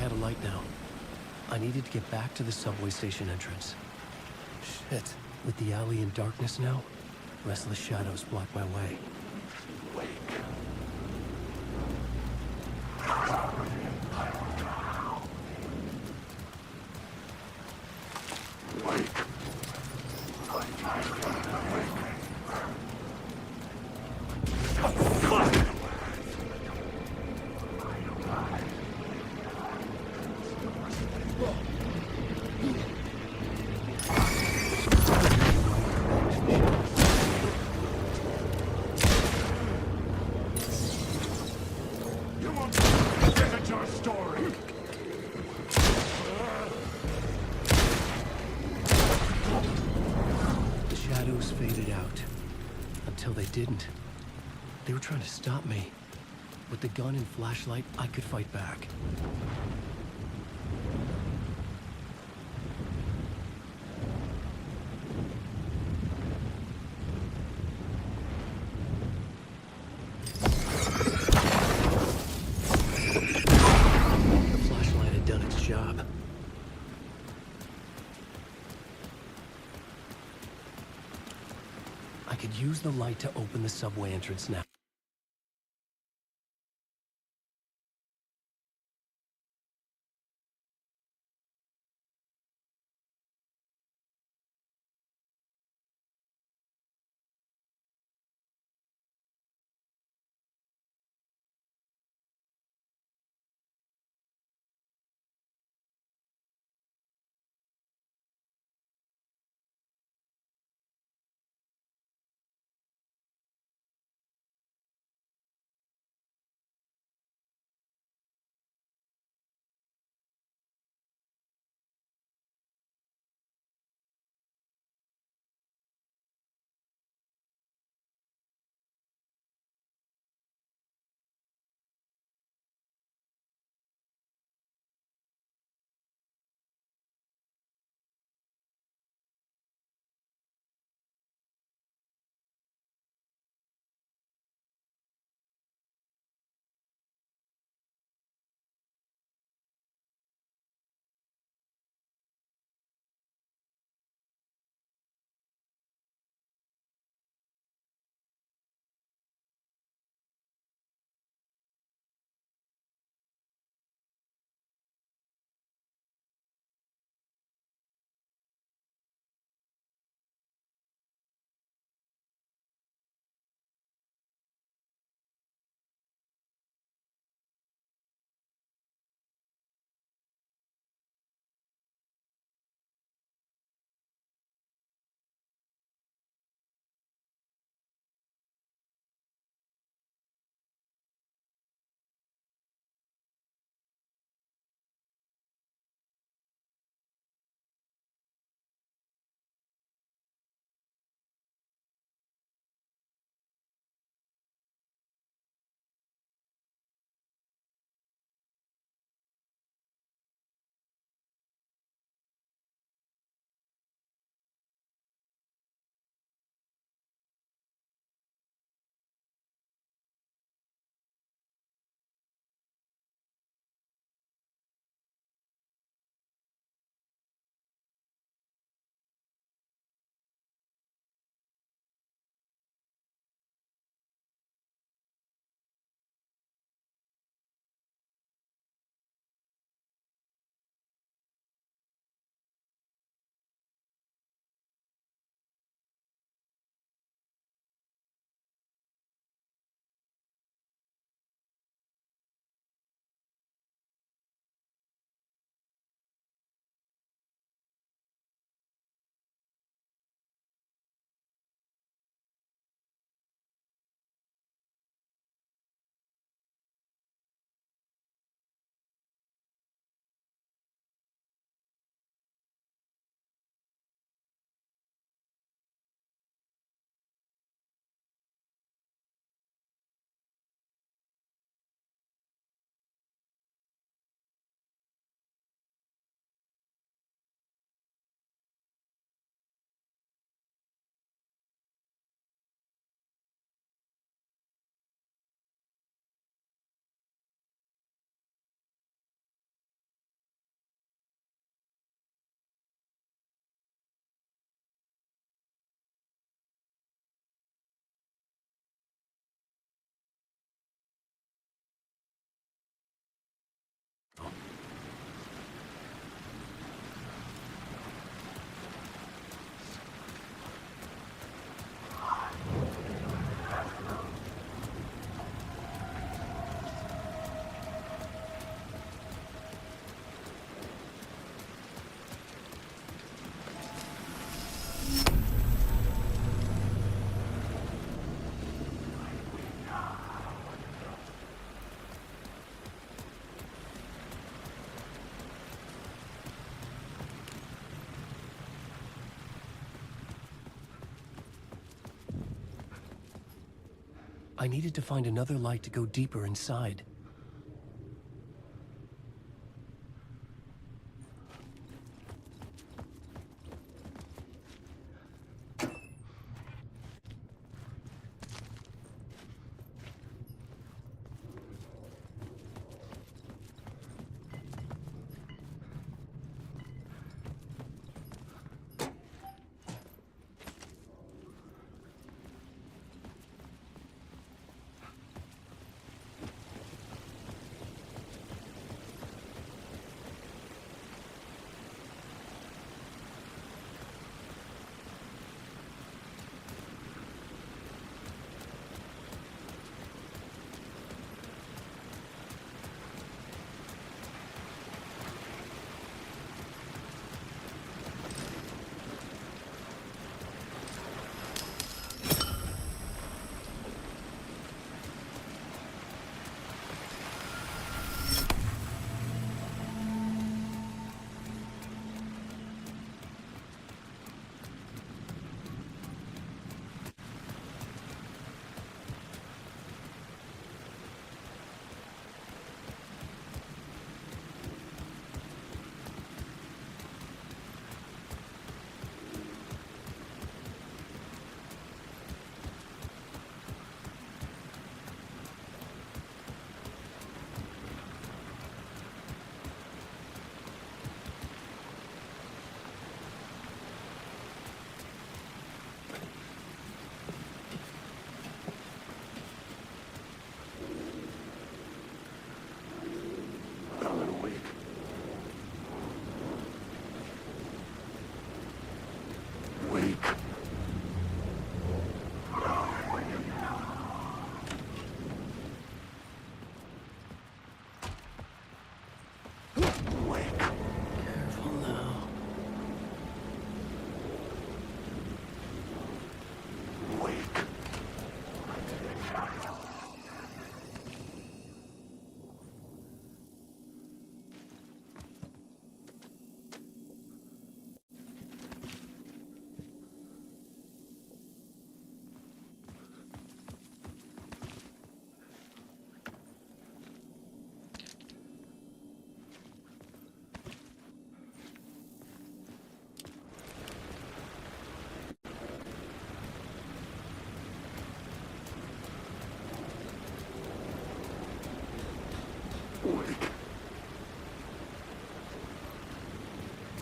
had a light now. I needed to get back to the subway station entrance. Shit. With the alley in darkness now, restless shadows block my way. You won't get at your story. The shadows faded out. Until they didn't. They were trying to stop me. With the gun and flashlight, I could fight back. The flashlight had done its job. I could use the light to open the subway entrance now. I needed to find another light to go deeper inside.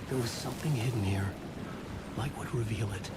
There was something hidden here. Light would reveal it.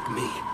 Fuck me.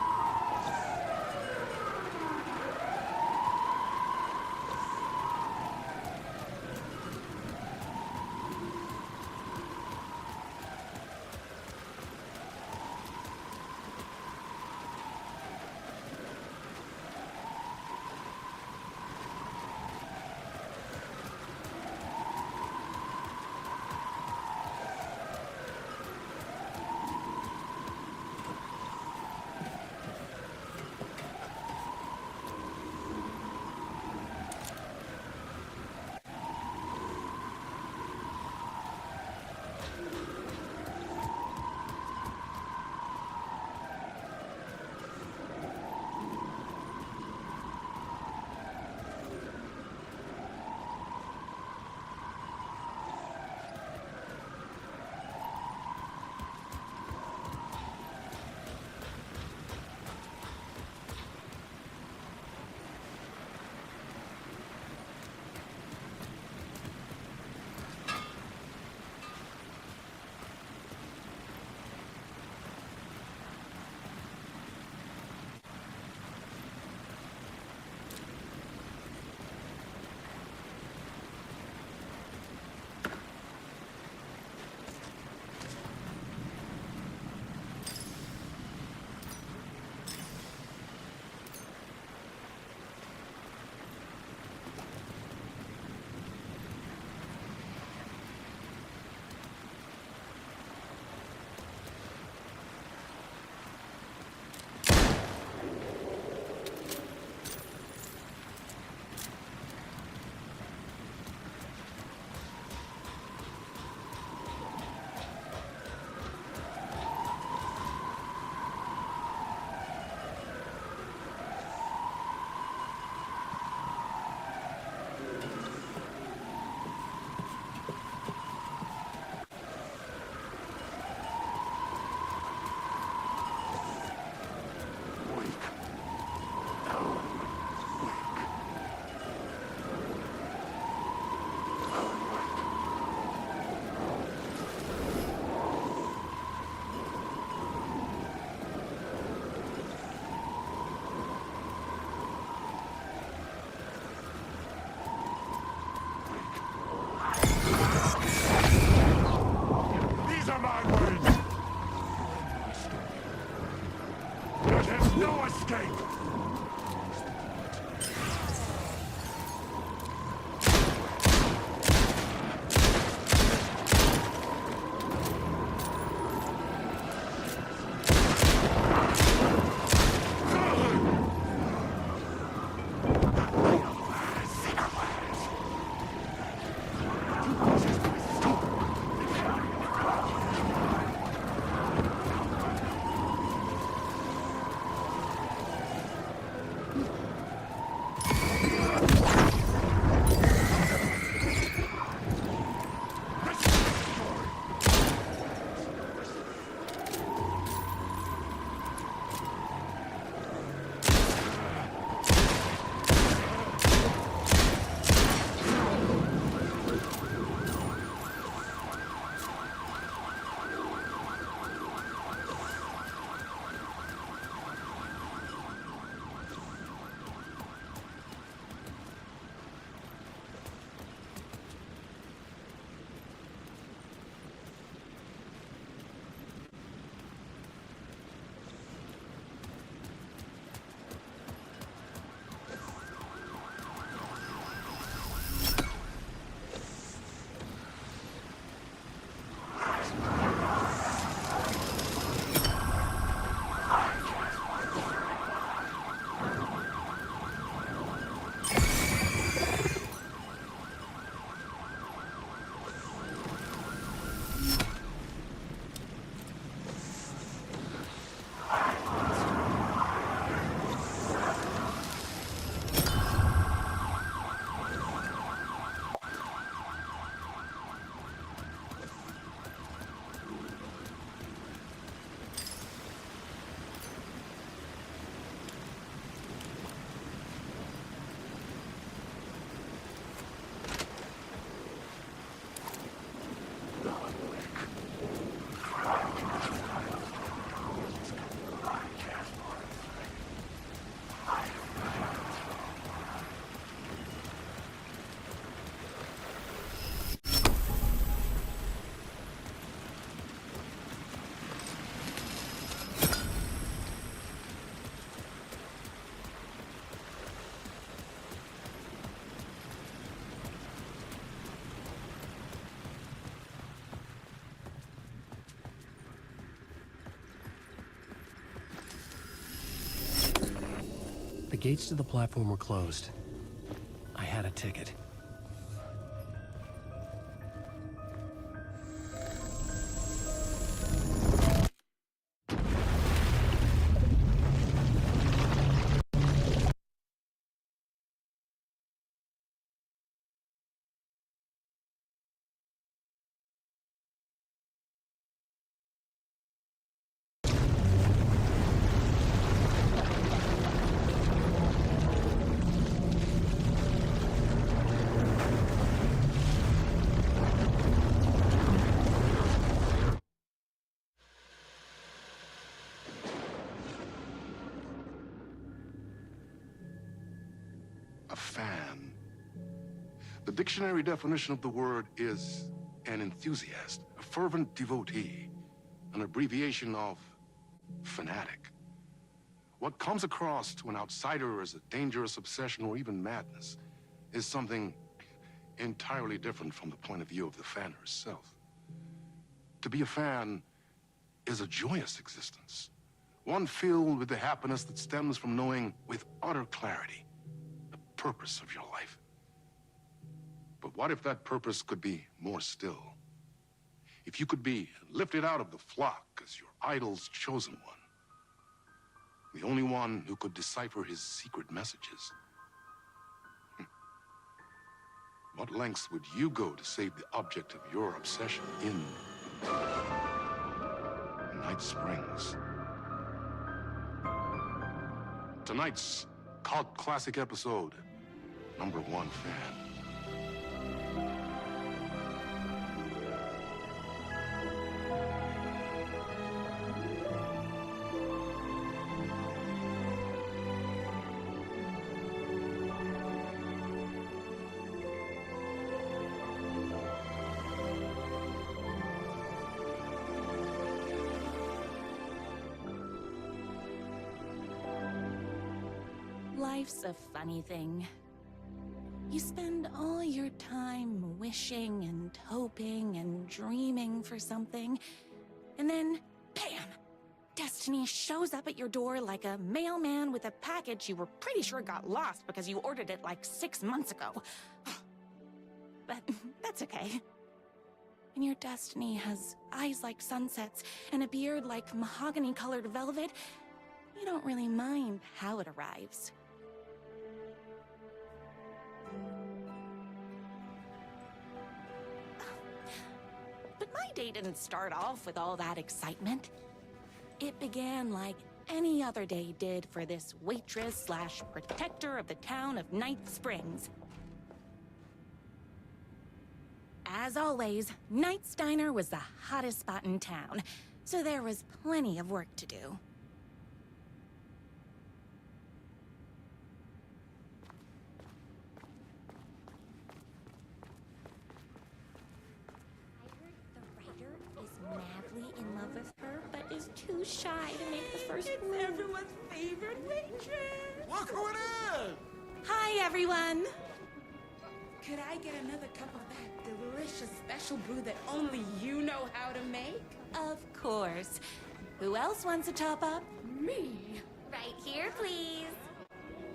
gates to the platform were closed. I had a ticket. A fan. The dictionary definition of the word is an enthusiast, a fervent devotee, an abbreviation of fanatic. What comes across to an outsider as a dangerous obsession or even madness is something entirely different from the point of view of the fan herself. To be a fan is a joyous existence, one filled with the happiness that stems from knowing with utter clarity the purpose of your life. But what if that purpose could be more still? If you could be lifted out of the flock as your idol's chosen one, the only one who could decipher his secret messages. What lengths would you go to save the object of your obsession in Night Springs? Tonight's cult classic episode, #1 fan. Life's a funny thing. You spend all your time wishing and hoping and dreaming for something, and then, bam! Destiny shows up at your door like a mailman with a package you were pretty sure got lost because you ordered it like 6 months ago. But that's okay. When your destiny has eyes like sunsets and a beard like mahogany-colored velvet, you don't really mind how it arrives. But my day didn't start off with all that excitement. It began like any other day did for this waitress / protector of the town of Night Springs. As always, Knight's Diner was the hottest spot in town, so there was plenty of work to do. Madly in love with her, but is too shy to make the first move. It's everyone's favorite waitress! Look who it is! Hi, everyone! Could I get another cup of that delicious special brew that only you know how to make? Of course. Who else wants a top-up? Me! Right here, please.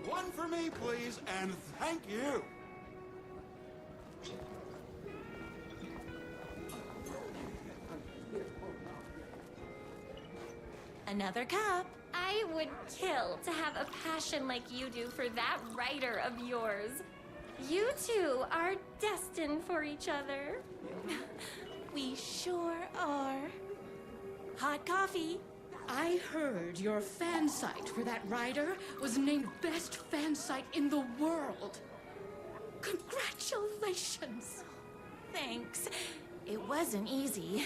One for me, please, and thank you! Another cup. I would kill to have a passion like you do for that writer of yours. You two are destined for each other. We sure are. Hot coffee. I heard your fan site for that writer was named best fan site in the world. Congratulations. Thanks. It wasn't easy.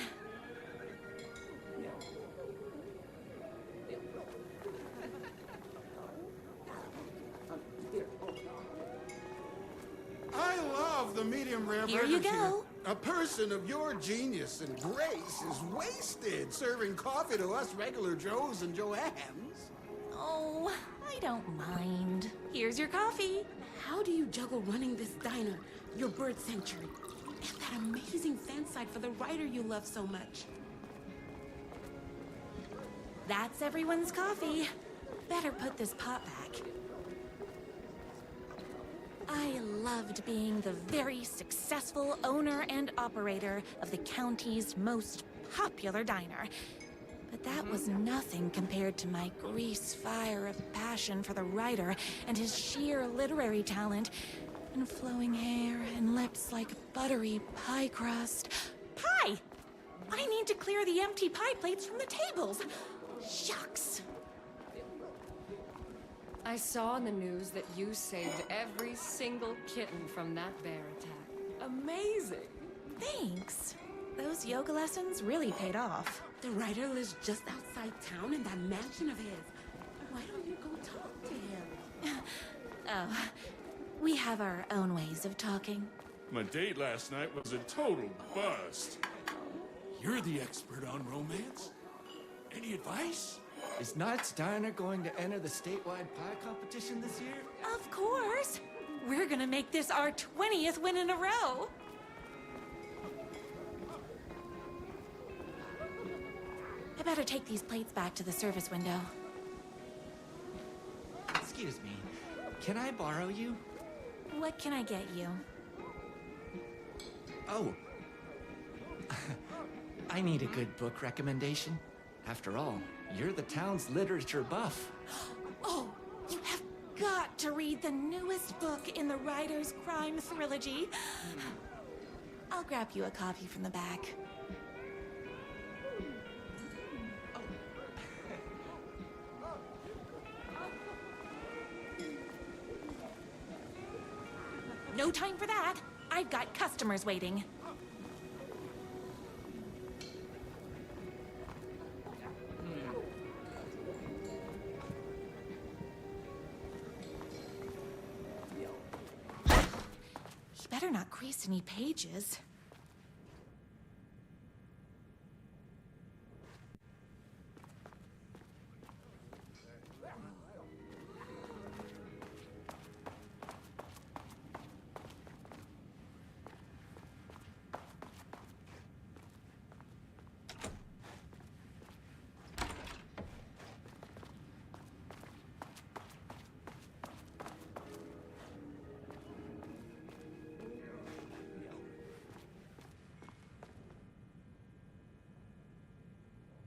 I love the medium rare Here you burgers go. A person of your genius and grace is wasted serving coffee to us regular Joes and Joannes. Oh, I don't mind. Here's your coffee. How do you juggle running this diner, your bird sanctuary, and that amazing fan site for the writer you love so much? That's everyone's coffee. Better put this pot back. I loved being the very successful owner and operator of the county's most popular diner. But that was nothing compared to my grease fire of passion for the writer and his sheer literary talent, and flowing hair and lips like buttery pie crust. Pie! I need to clear the empty pie plates from the tables. Shucks. I saw in the news that you saved every single kitten from that bear attack. Amazing. Thanks. Those yoga lessons really paid off. The writer lives just outside town in that mansion of his. Why don't you go talk to him? Oh, we have our own ways of talking. My date last night was a total bust. You're the expert on romance. Any advice? Is Knight's Diner going to enter the statewide pie competition this year? Of course! We're gonna make this our 20th win in a row! I better take these plates back to the service window. Excuse me, can I borrow you? What can I get you? Oh. I need a good book recommendation. After all, you're the town's literature buff. Oh, you have got to read the newest book in the writer's crime trilogy. I'll grab you a copy from the back. No time for that. I've got customers waiting. You better not crease any pages.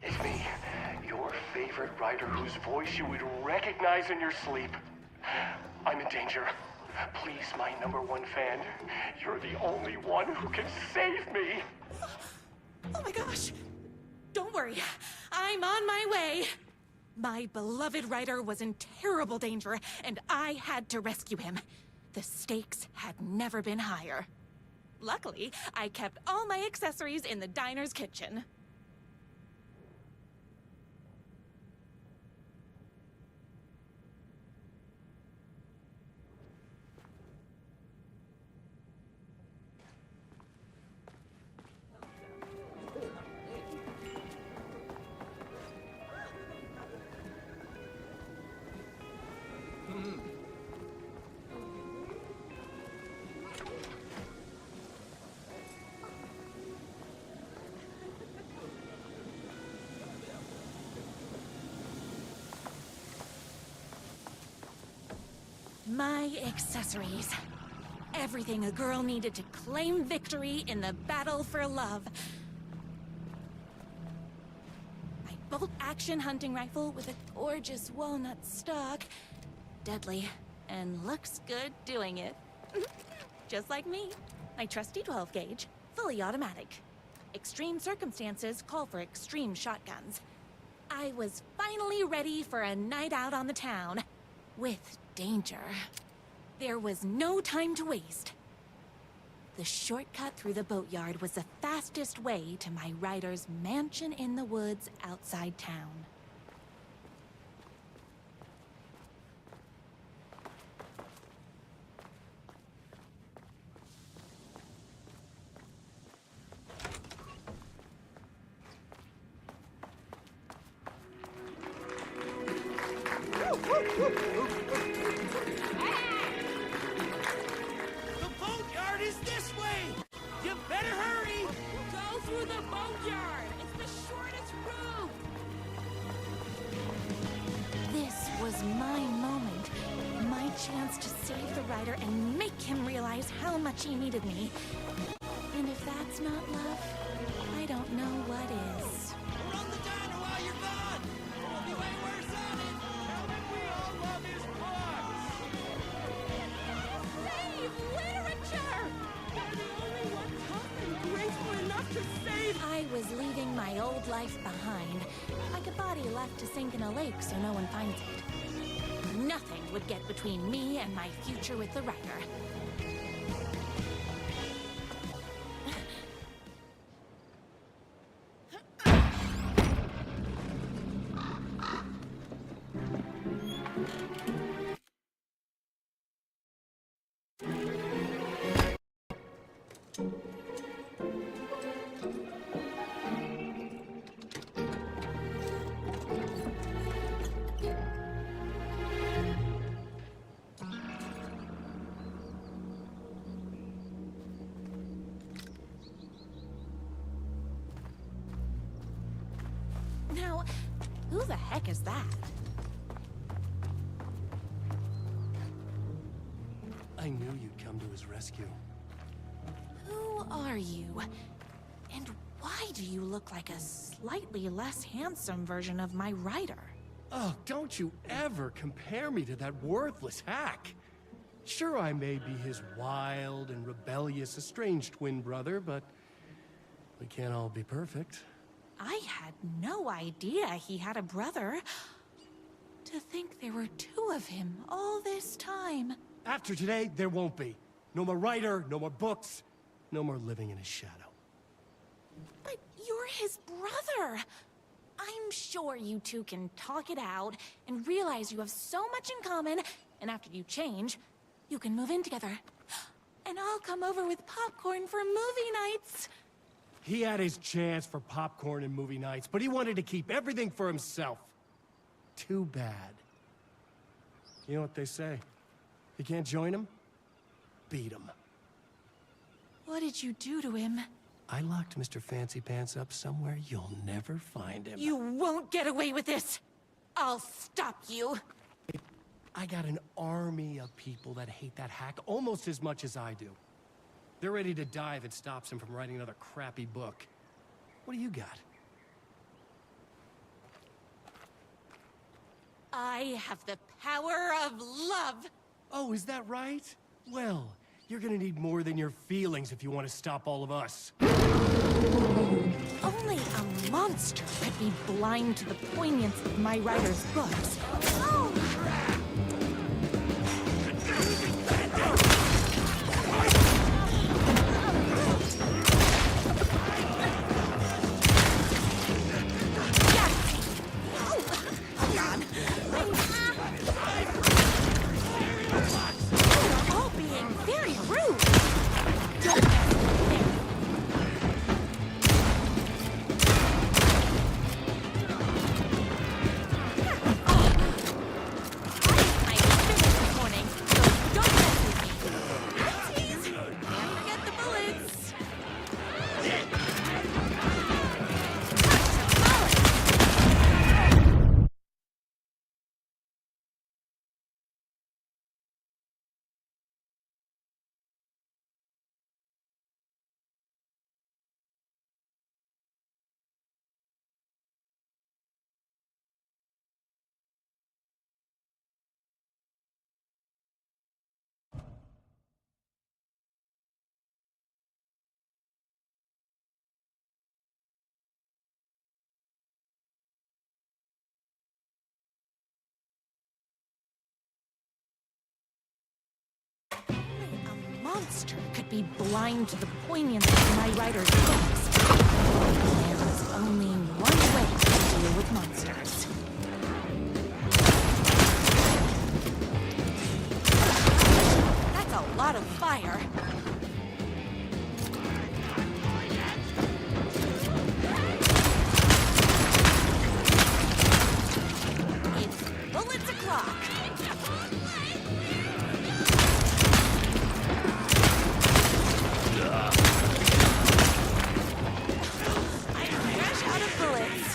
It's me, your favorite writer whose voice you would recognize in your sleep. I'm in danger. Please, my #1 fan, you're the only one who can save me. Oh my gosh! Don't worry, I'm on my way. My beloved writer was in terrible danger, and I had to rescue him. The stakes had never been higher. Luckily, I kept all my accessories in the diner's kitchen. My accessories. Everything a girl needed to claim victory in the battle for love. My bolt-action hunting rifle with a gorgeous walnut stock. Deadly, and looks good doing it. Just like me. My trusty 12-gauge, fully automatic. Extreme circumstances call for extreme shotguns. I was finally ready for a night out on the town. With danger. There was no time to waste. The shortcut through the boatyard was the fastest way to my writer's mansion in the woods outside town. The boatyard is this way! You better hurry! Go through the boatyard! It's the shortest route! This was my moment, my chance to save the writer and make him realize how much he needed me. And if that's not love, I don't know what is. Run the diner while you're gone! We'll be way worse at it! Haven't we all loved his Save literature! You're the only one tough and graceful enough to save. I was leaving my old life behind, like a body left to sink in a lake so no one finds it. Nothing would get between me and my future with the writer. Now, who the heck is that? I knew you'd come to his rescue. Who are you? And why do you look like a slightly less handsome version of my writer? Oh, don't you ever compare me to that worthless hack. Sure, I may be his wild and rebellious estranged twin brother, but we can't all be perfect. I had no idea he had a brother. To think there were two of him all this time. After today, there won't be. No more writer, no more books, no more living in his shadow. But you're his brother. I'm sure you two can talk it out and realize you have so much in common, and after you change, you can move in together. And I'll come over with popcorn for movie nights. He had his chance for popcorn and movie nights, but he wanted to keep everything for himself. Too bad. You know what they say? You can't join him? Beat him. What did you do to him? I locked Mr. Fancy Pants up somewhere you'll never find him. You won't get away with this! I'll stop you! I got an army of people that hate that hack almost as much as I do. They're ready to die if it stops him from writing another crappy book. What do you got? I have the power of love! Oh, is that right? Well, you're gonna need more than your feelings if you want to stop all of us. Only a monster could be blind to the poignance of my writer's books. Oh! Monster could be blind to the poignance of my writer's books. There's only one way to deal with monsters. That's a lot of fire. It's bullets o'clock. I'm fresh out of bullets.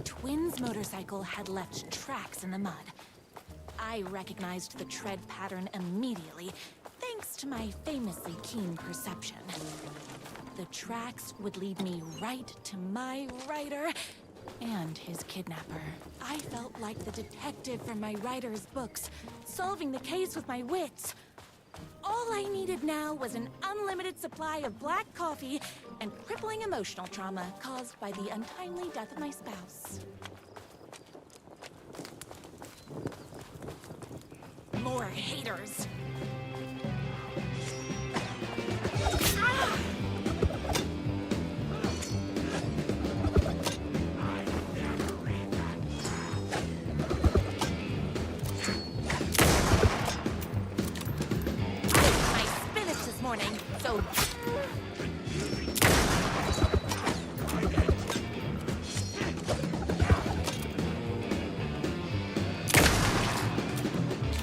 twins' motorcycle had left tracks in the mud. I recognized the tread pattern immediately, thanks to my famously keen perception. The tracks would lead me right to my rider and his kidnapper. I felt like the detective from my writer's books, solving the case with my wits. All I needed now was an unlimited supply of black coffee and crippling emotional trauma caused by the untimely death of my spouse. More haters. Ah! Morning, so...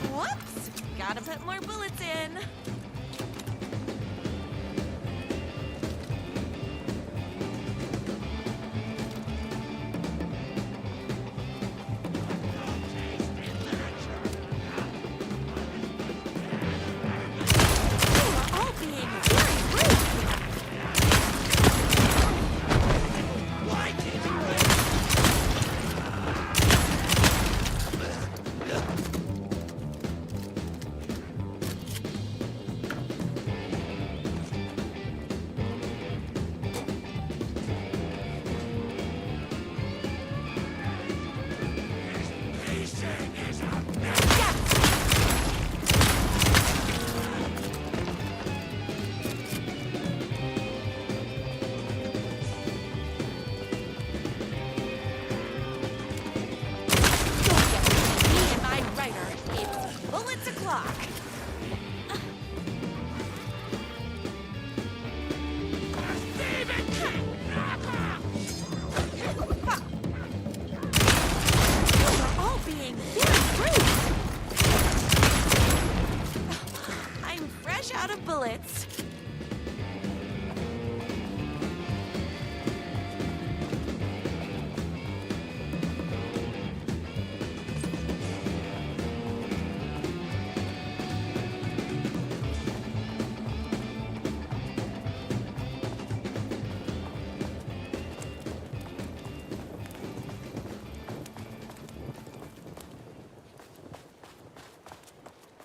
Whoops! Gotta put more bullets in.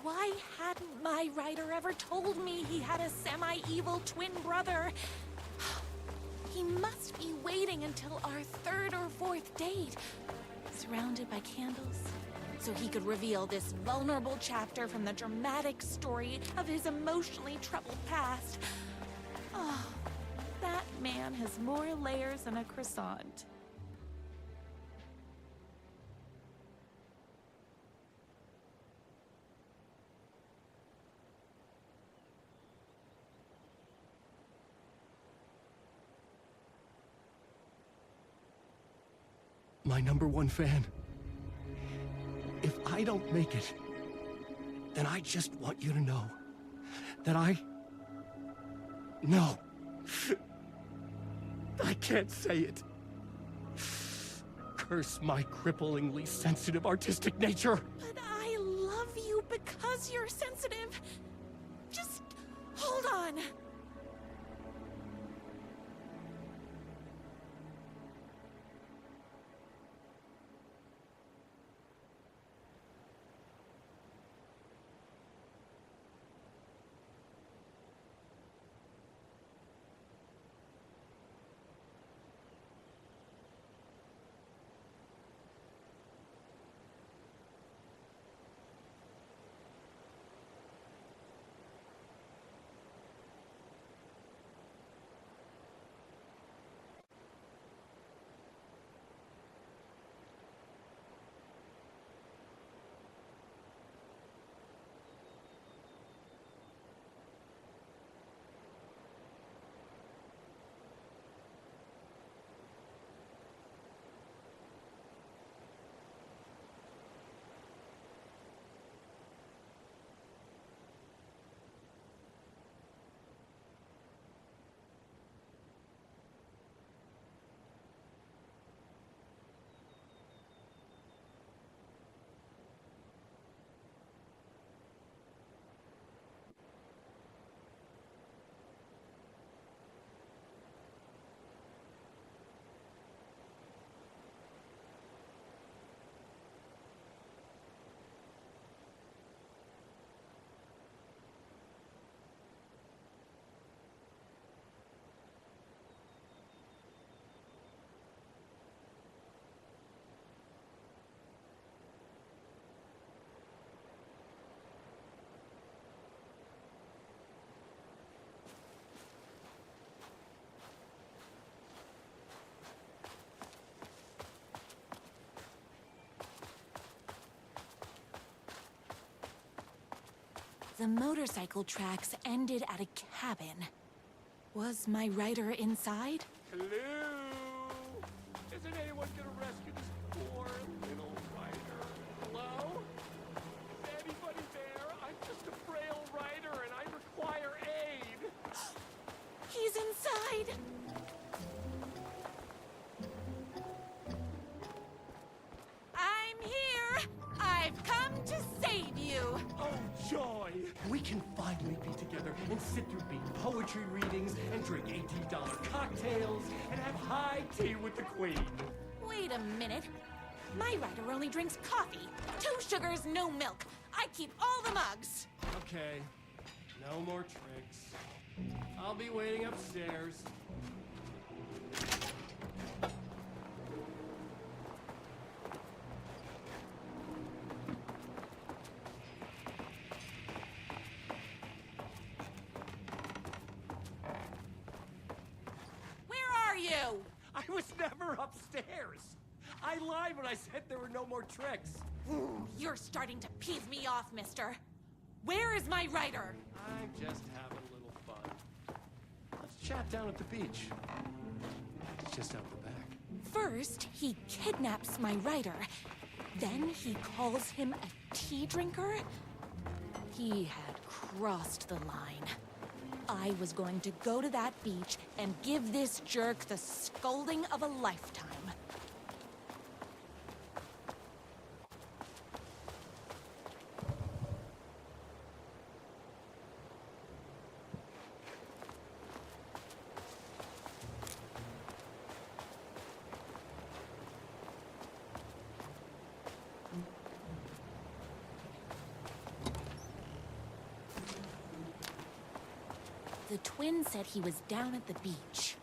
Why hadn't my writer ever told me he had a semi-evil twin brother? He must be waiting until our third or fourth date, surrounded by candles, so he could reveal this vulnerable chapter from the dramatic story of his emotionally troubled past. Oh, that man has more layers than a croissant. My #1 fan. If I don't make it, then I just want you to know that No. I can't say it. Curse my cripplingly sensitive artistic nature. But I love you because you're sensitive. Just hold on. The motorcycle tracks ended at a cabin. Was my rider inside? Hello? Isn't anyone gonna rescue this poor little rider? Hello? Is anybody there? I'm just a frail rider and I require aid. He's inside! I'm here! I've come to save you! Oh, joy! We can finally be together and sit through big poetry readings and drink $18 cocktails and have high tea with the queen. Wait a minute. My rider only drinks coffee. 2 sugars, no milk. I keep all the mugs. Okay, no more tricks. I'll be waiting upstairs. Where are you? I was never upstairs. I lied when I said there were no more tricks. You're starting to piss me off, mister. Where is my rider? I'm just having a little fun. Let's chat down at the beach. It's just out the back. First, he kidnaps my rider. Then he calls him a tea drinker. He had crossed the line. I was going to go to that beach and give this jerk the scolding of a lifetime. The twin said he was down at the beach.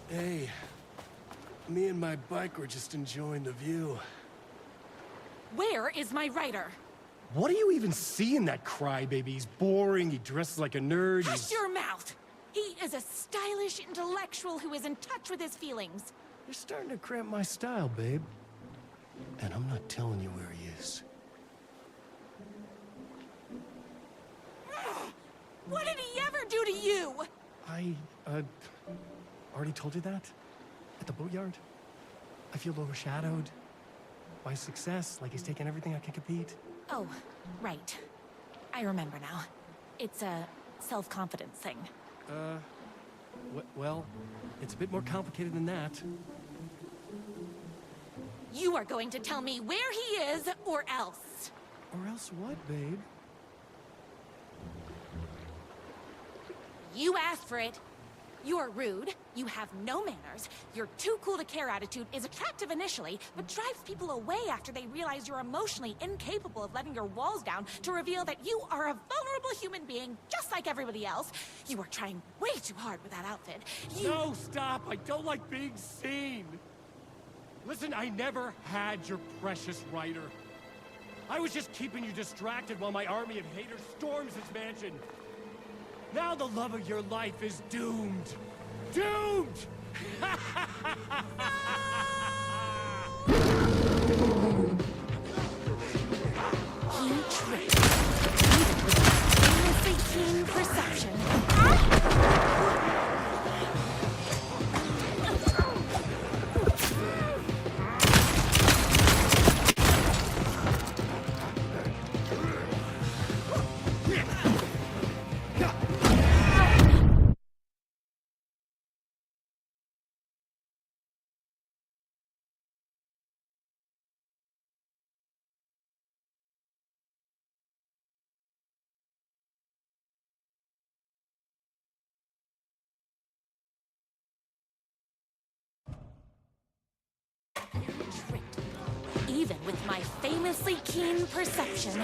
Hey, me and my bike were just enjoying the view. Where is my rider? What do you even see in that crybaby? He's boring, he dresses like a nerd. Hush your mouth! He is a stylish intellectual who is in touch with his feelings. You're starting to cramp my style, babe. And I'm not telling you where he is. What did he ever do to you? I, already told you that? At the boatyard? I feel overshadowed by success, like he's taken everything I can compete. Oh, right. I remember now. It's a self-confidence thing. Well, it's a bit more complicated than that. You are going to tell me where he is, or else. Or else what, babe? You asked for it. You're rude, you have no manners, your too cool to care attitude is attractive initially, but drives people away after they realize you're emotionally incapable of letting your walls down to reveal that you are a vulnerable human being just like everybody else. You are trying way too hard with that outfit. No, stop! I don't like being seen! Listen, I never had your precious rider. I was just keeping you distracted while my army of haters storms his mansion. Now the love of your life is doomed. Doomed! He tricked me. Even with my famously keen perception. Even with my famously keen perception.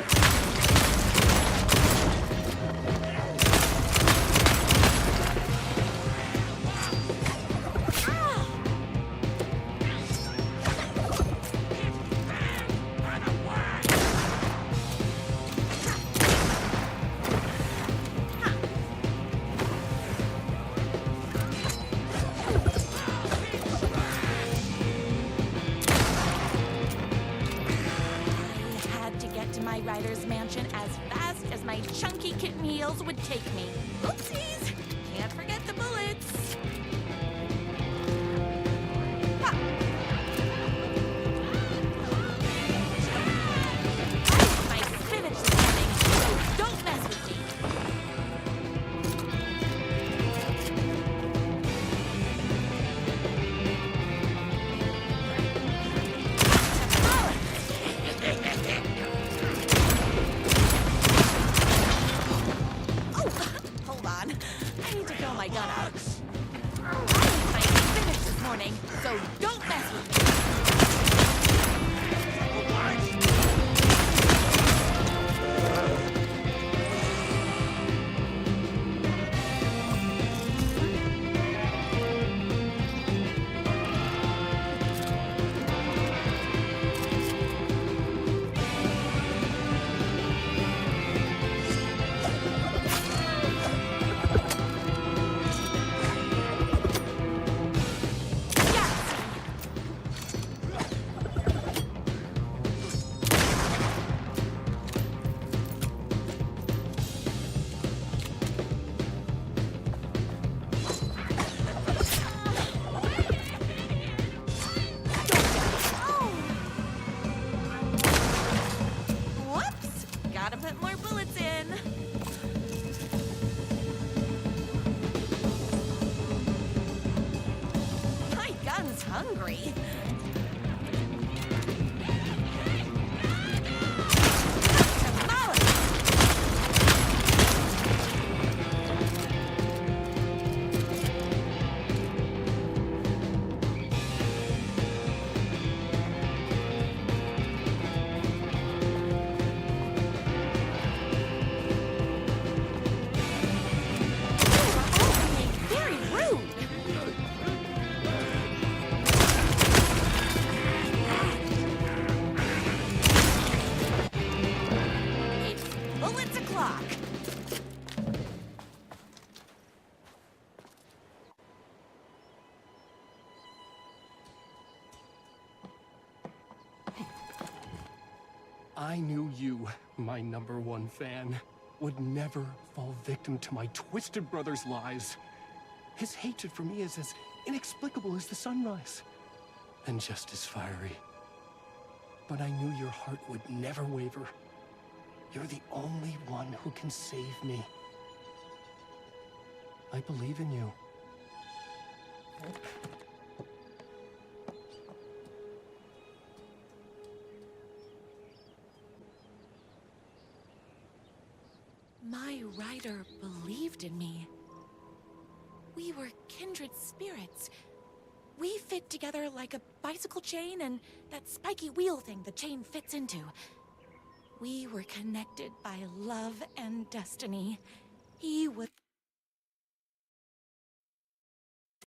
Ryder's mansion as fast as my chunky kitten heels would take me. Oopsies! Can't forget the bullets. Ha! I ate my spinach this morning, so don't mess with me. Hold on. I need to fill my gun out. I finished this morning, so don't mess with me. Whoops! Gotta put more bullets in. My gun's hungry. Very rude. It's bullets o'clock. I knew you, my #1 fan, would never fall victim to my twisted brother's lies. His hatred for me is as inexplicable as the sunrise, and just as fiery. But I knew your heart would never waver. You're the only one who can save me. I believe in you. My Ryder believed in me. We were kindred spirits. We fit together like a bicycle chain and that spiky wheel thing the chain fits into. We were connected by love and destiny. He was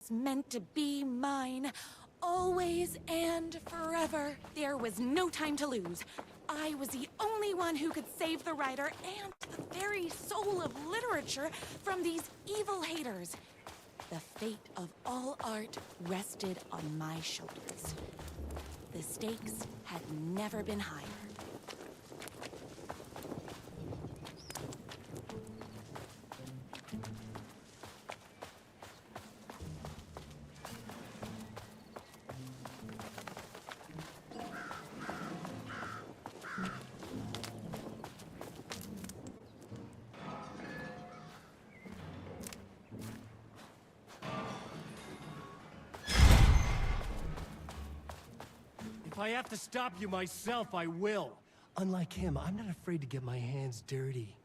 meant to be mine, always and forever. There was no time to lose. I was the only one who could save the Ryder and the very soul of literature from these evil haters. The fate of all art rested on my shoulders. The stakes had never been higher. If I have to stop you myself, I will. Unlike him, I'm not afraid to get my hands dirty.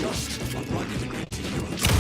just running into your trap.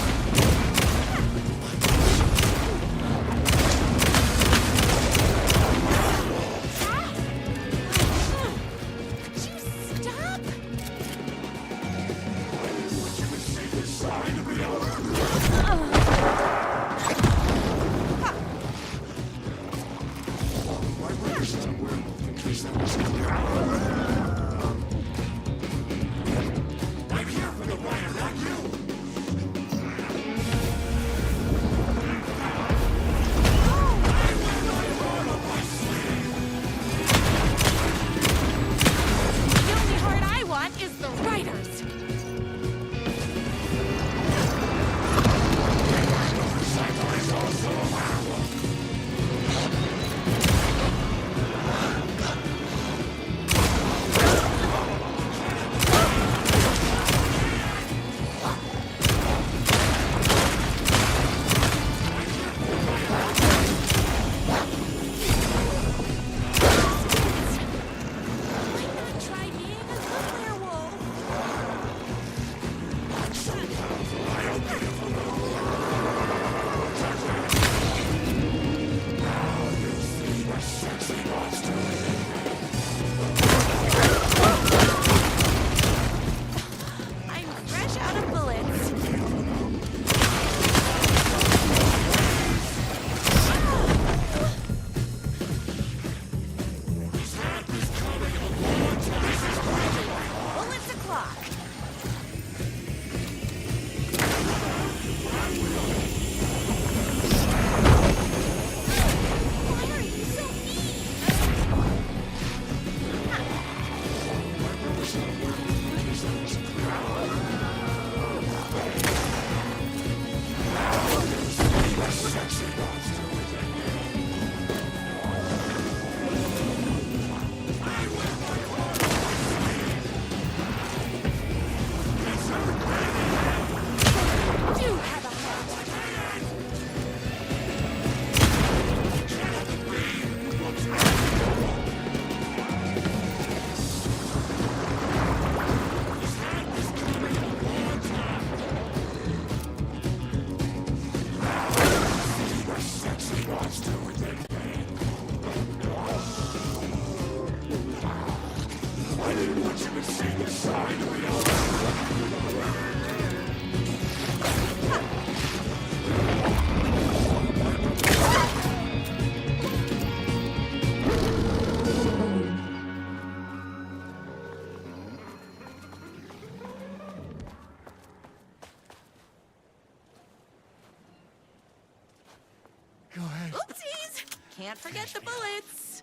Can't forget the bullets.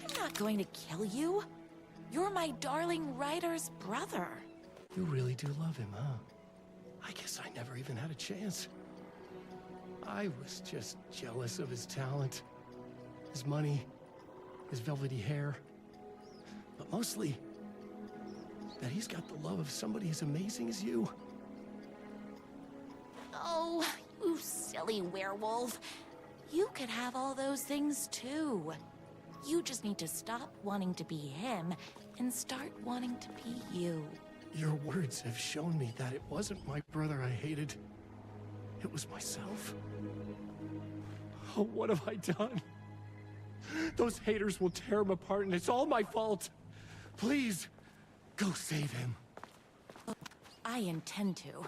I'm not going to kill you. You're my darling writer's brother. You really do love him, huh? I guess I never even had a chance. I was just jealous of his talent, his money, his velvety hair. But mostly, that he's got the love of somebody as amazing as you. Oh, you silly werewolf. You could have all those things too. You just need to stop wanting to be him and start wanting to be you. Your words have shown me that it wasn't my brother I hated. It was myself. Oh, what have I done? Those haters will tear him apart, and it's all my fault. Please, go save him. I intend to.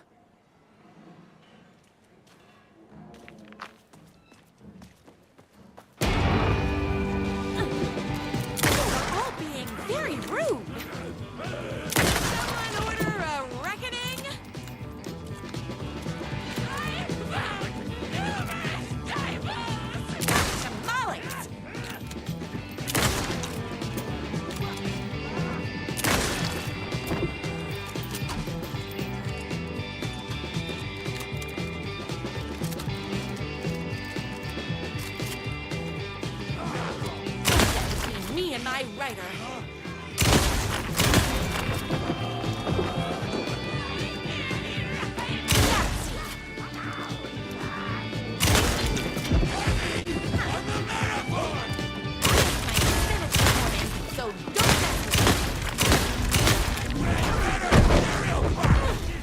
You're all being very rude. Someone order a reckoning? Tamales! Me and my writer. So don't mess with me.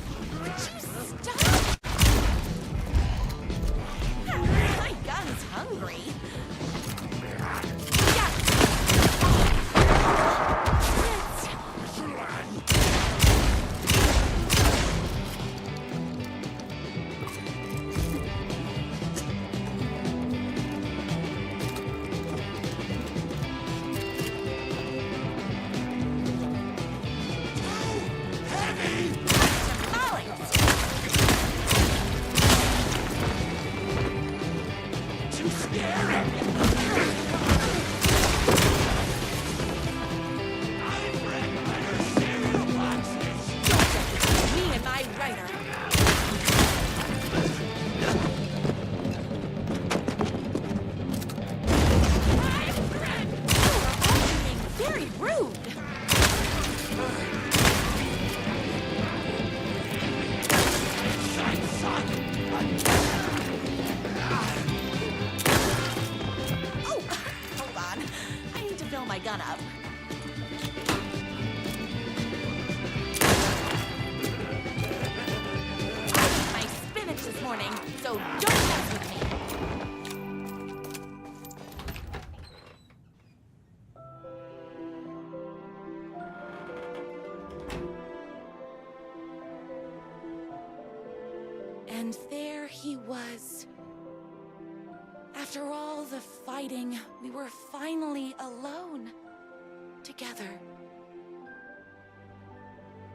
So don't mess with me! And there he was. After all the fighting, we were finally alone. Together.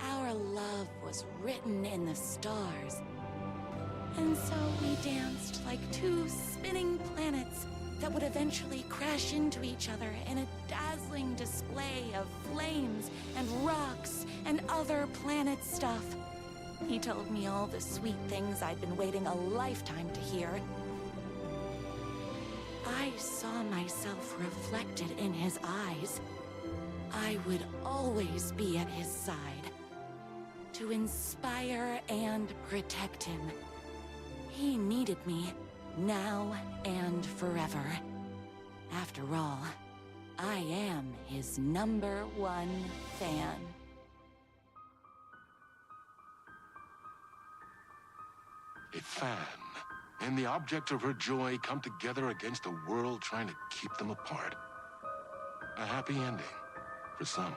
Our love was written in the stars. And so we danced like two spinning planets that would eventually crash into each other in a dazzling display of flames and rocks and other planet stuff. He told me all the sweet things I'd been waiting a lifetime to hear. I saw myself reflected in his eyes. I would always be at his side, to inspire and protect him. He needed me, now and forever. After all, I am his #1 fan. A fan and the object of her joy come together against a world trying to keep them apart. A happy ending for some.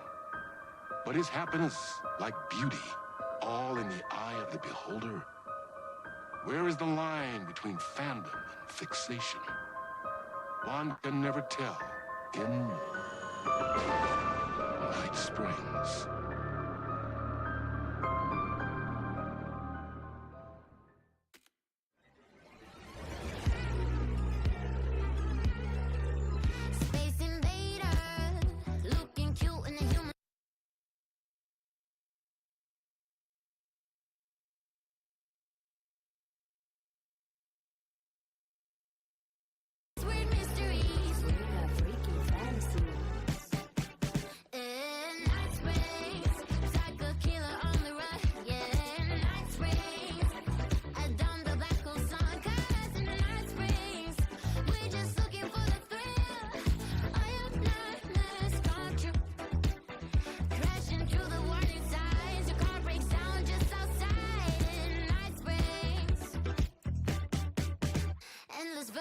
But is happiness, like beauty, all in the eye of the beholder? Where is the line between fandom and fixation? One can never tell in Night Springs.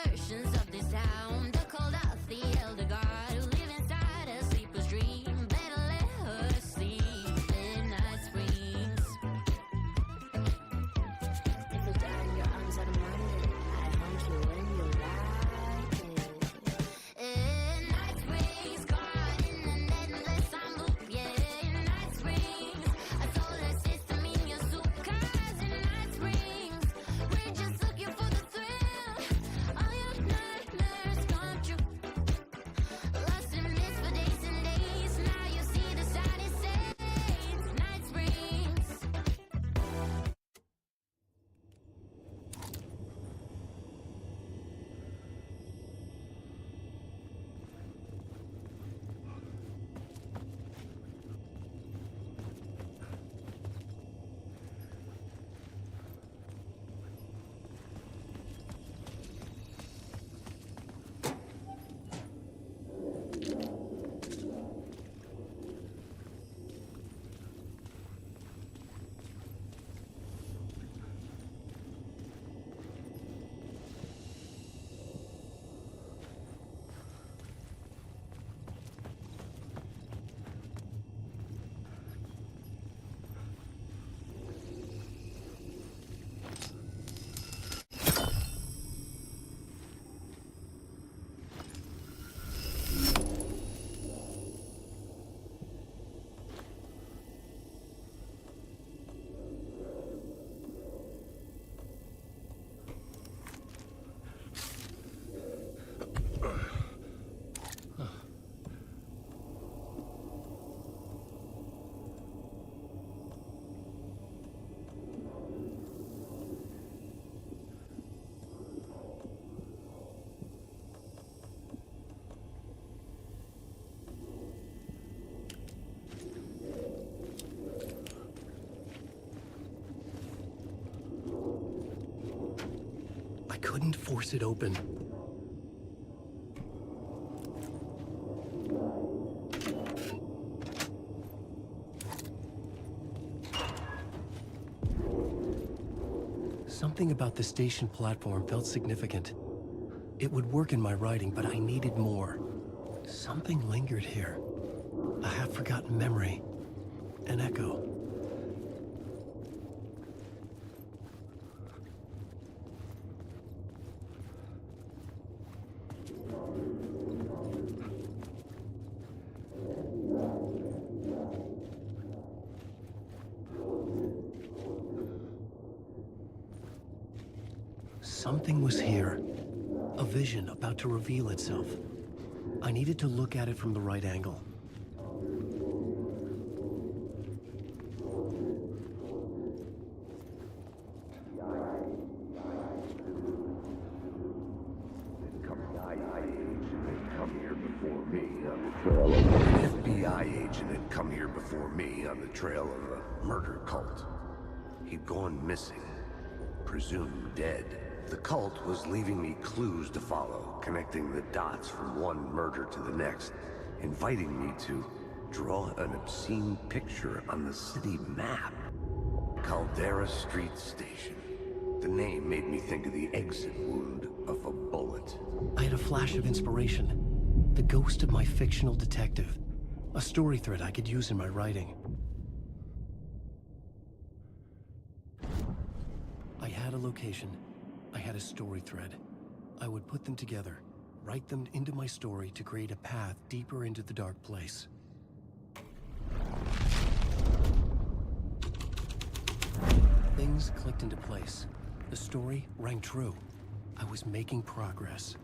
Versions of this sound are called out the elder god who live inside a sleeper's dream. Better let her sleep in Night Springs. If you die in your arms on a Monday, I haunt you when you like it. In Night Springs, caught in an endless sound loop. Yeah, in Night Springs, a solar system in your soup. 'Cause in Night Springs, we're just looking for the thrill. All your nightmares come true. Lost in mist for days and days. Now you see the sign it says Night Springs. I couldn't force it open. Something about the station platform felt significant. It would work in my writing, but I needed more. Something lingered here. A half-forgotten memory. An echo. Something was here. A vision about to reveal itself. I needed to look at it from the right angle. FBI agent had come here before me on the trail of a murder cult. He'd gone missing, presumed dead. The cult was leaving me clues to follow, connecting the dots from one murder to the next, inviting me to draw an obscene picture on the city map. Caldera Street Station. The name made me think of the exit wound of a bullet. I had a flash of inspiration. The ghost of my fictional detective. A story thread I could use in my writing. I had a location. I had a story thread. I would put them together, write them into my story to create a path deeper into the dark place. Things clicked into place. The story rang true. I was making progress.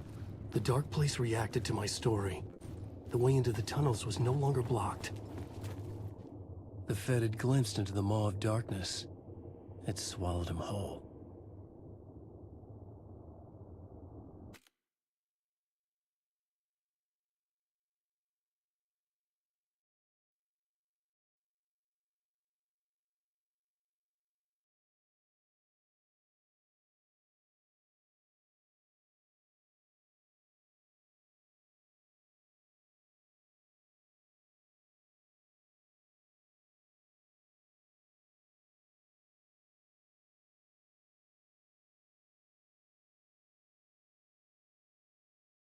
The dark place reacted to my story. The way into the tunnels was no longer blocked. The Fed had glimpsed into the maw of darkness. It swallowed him whole.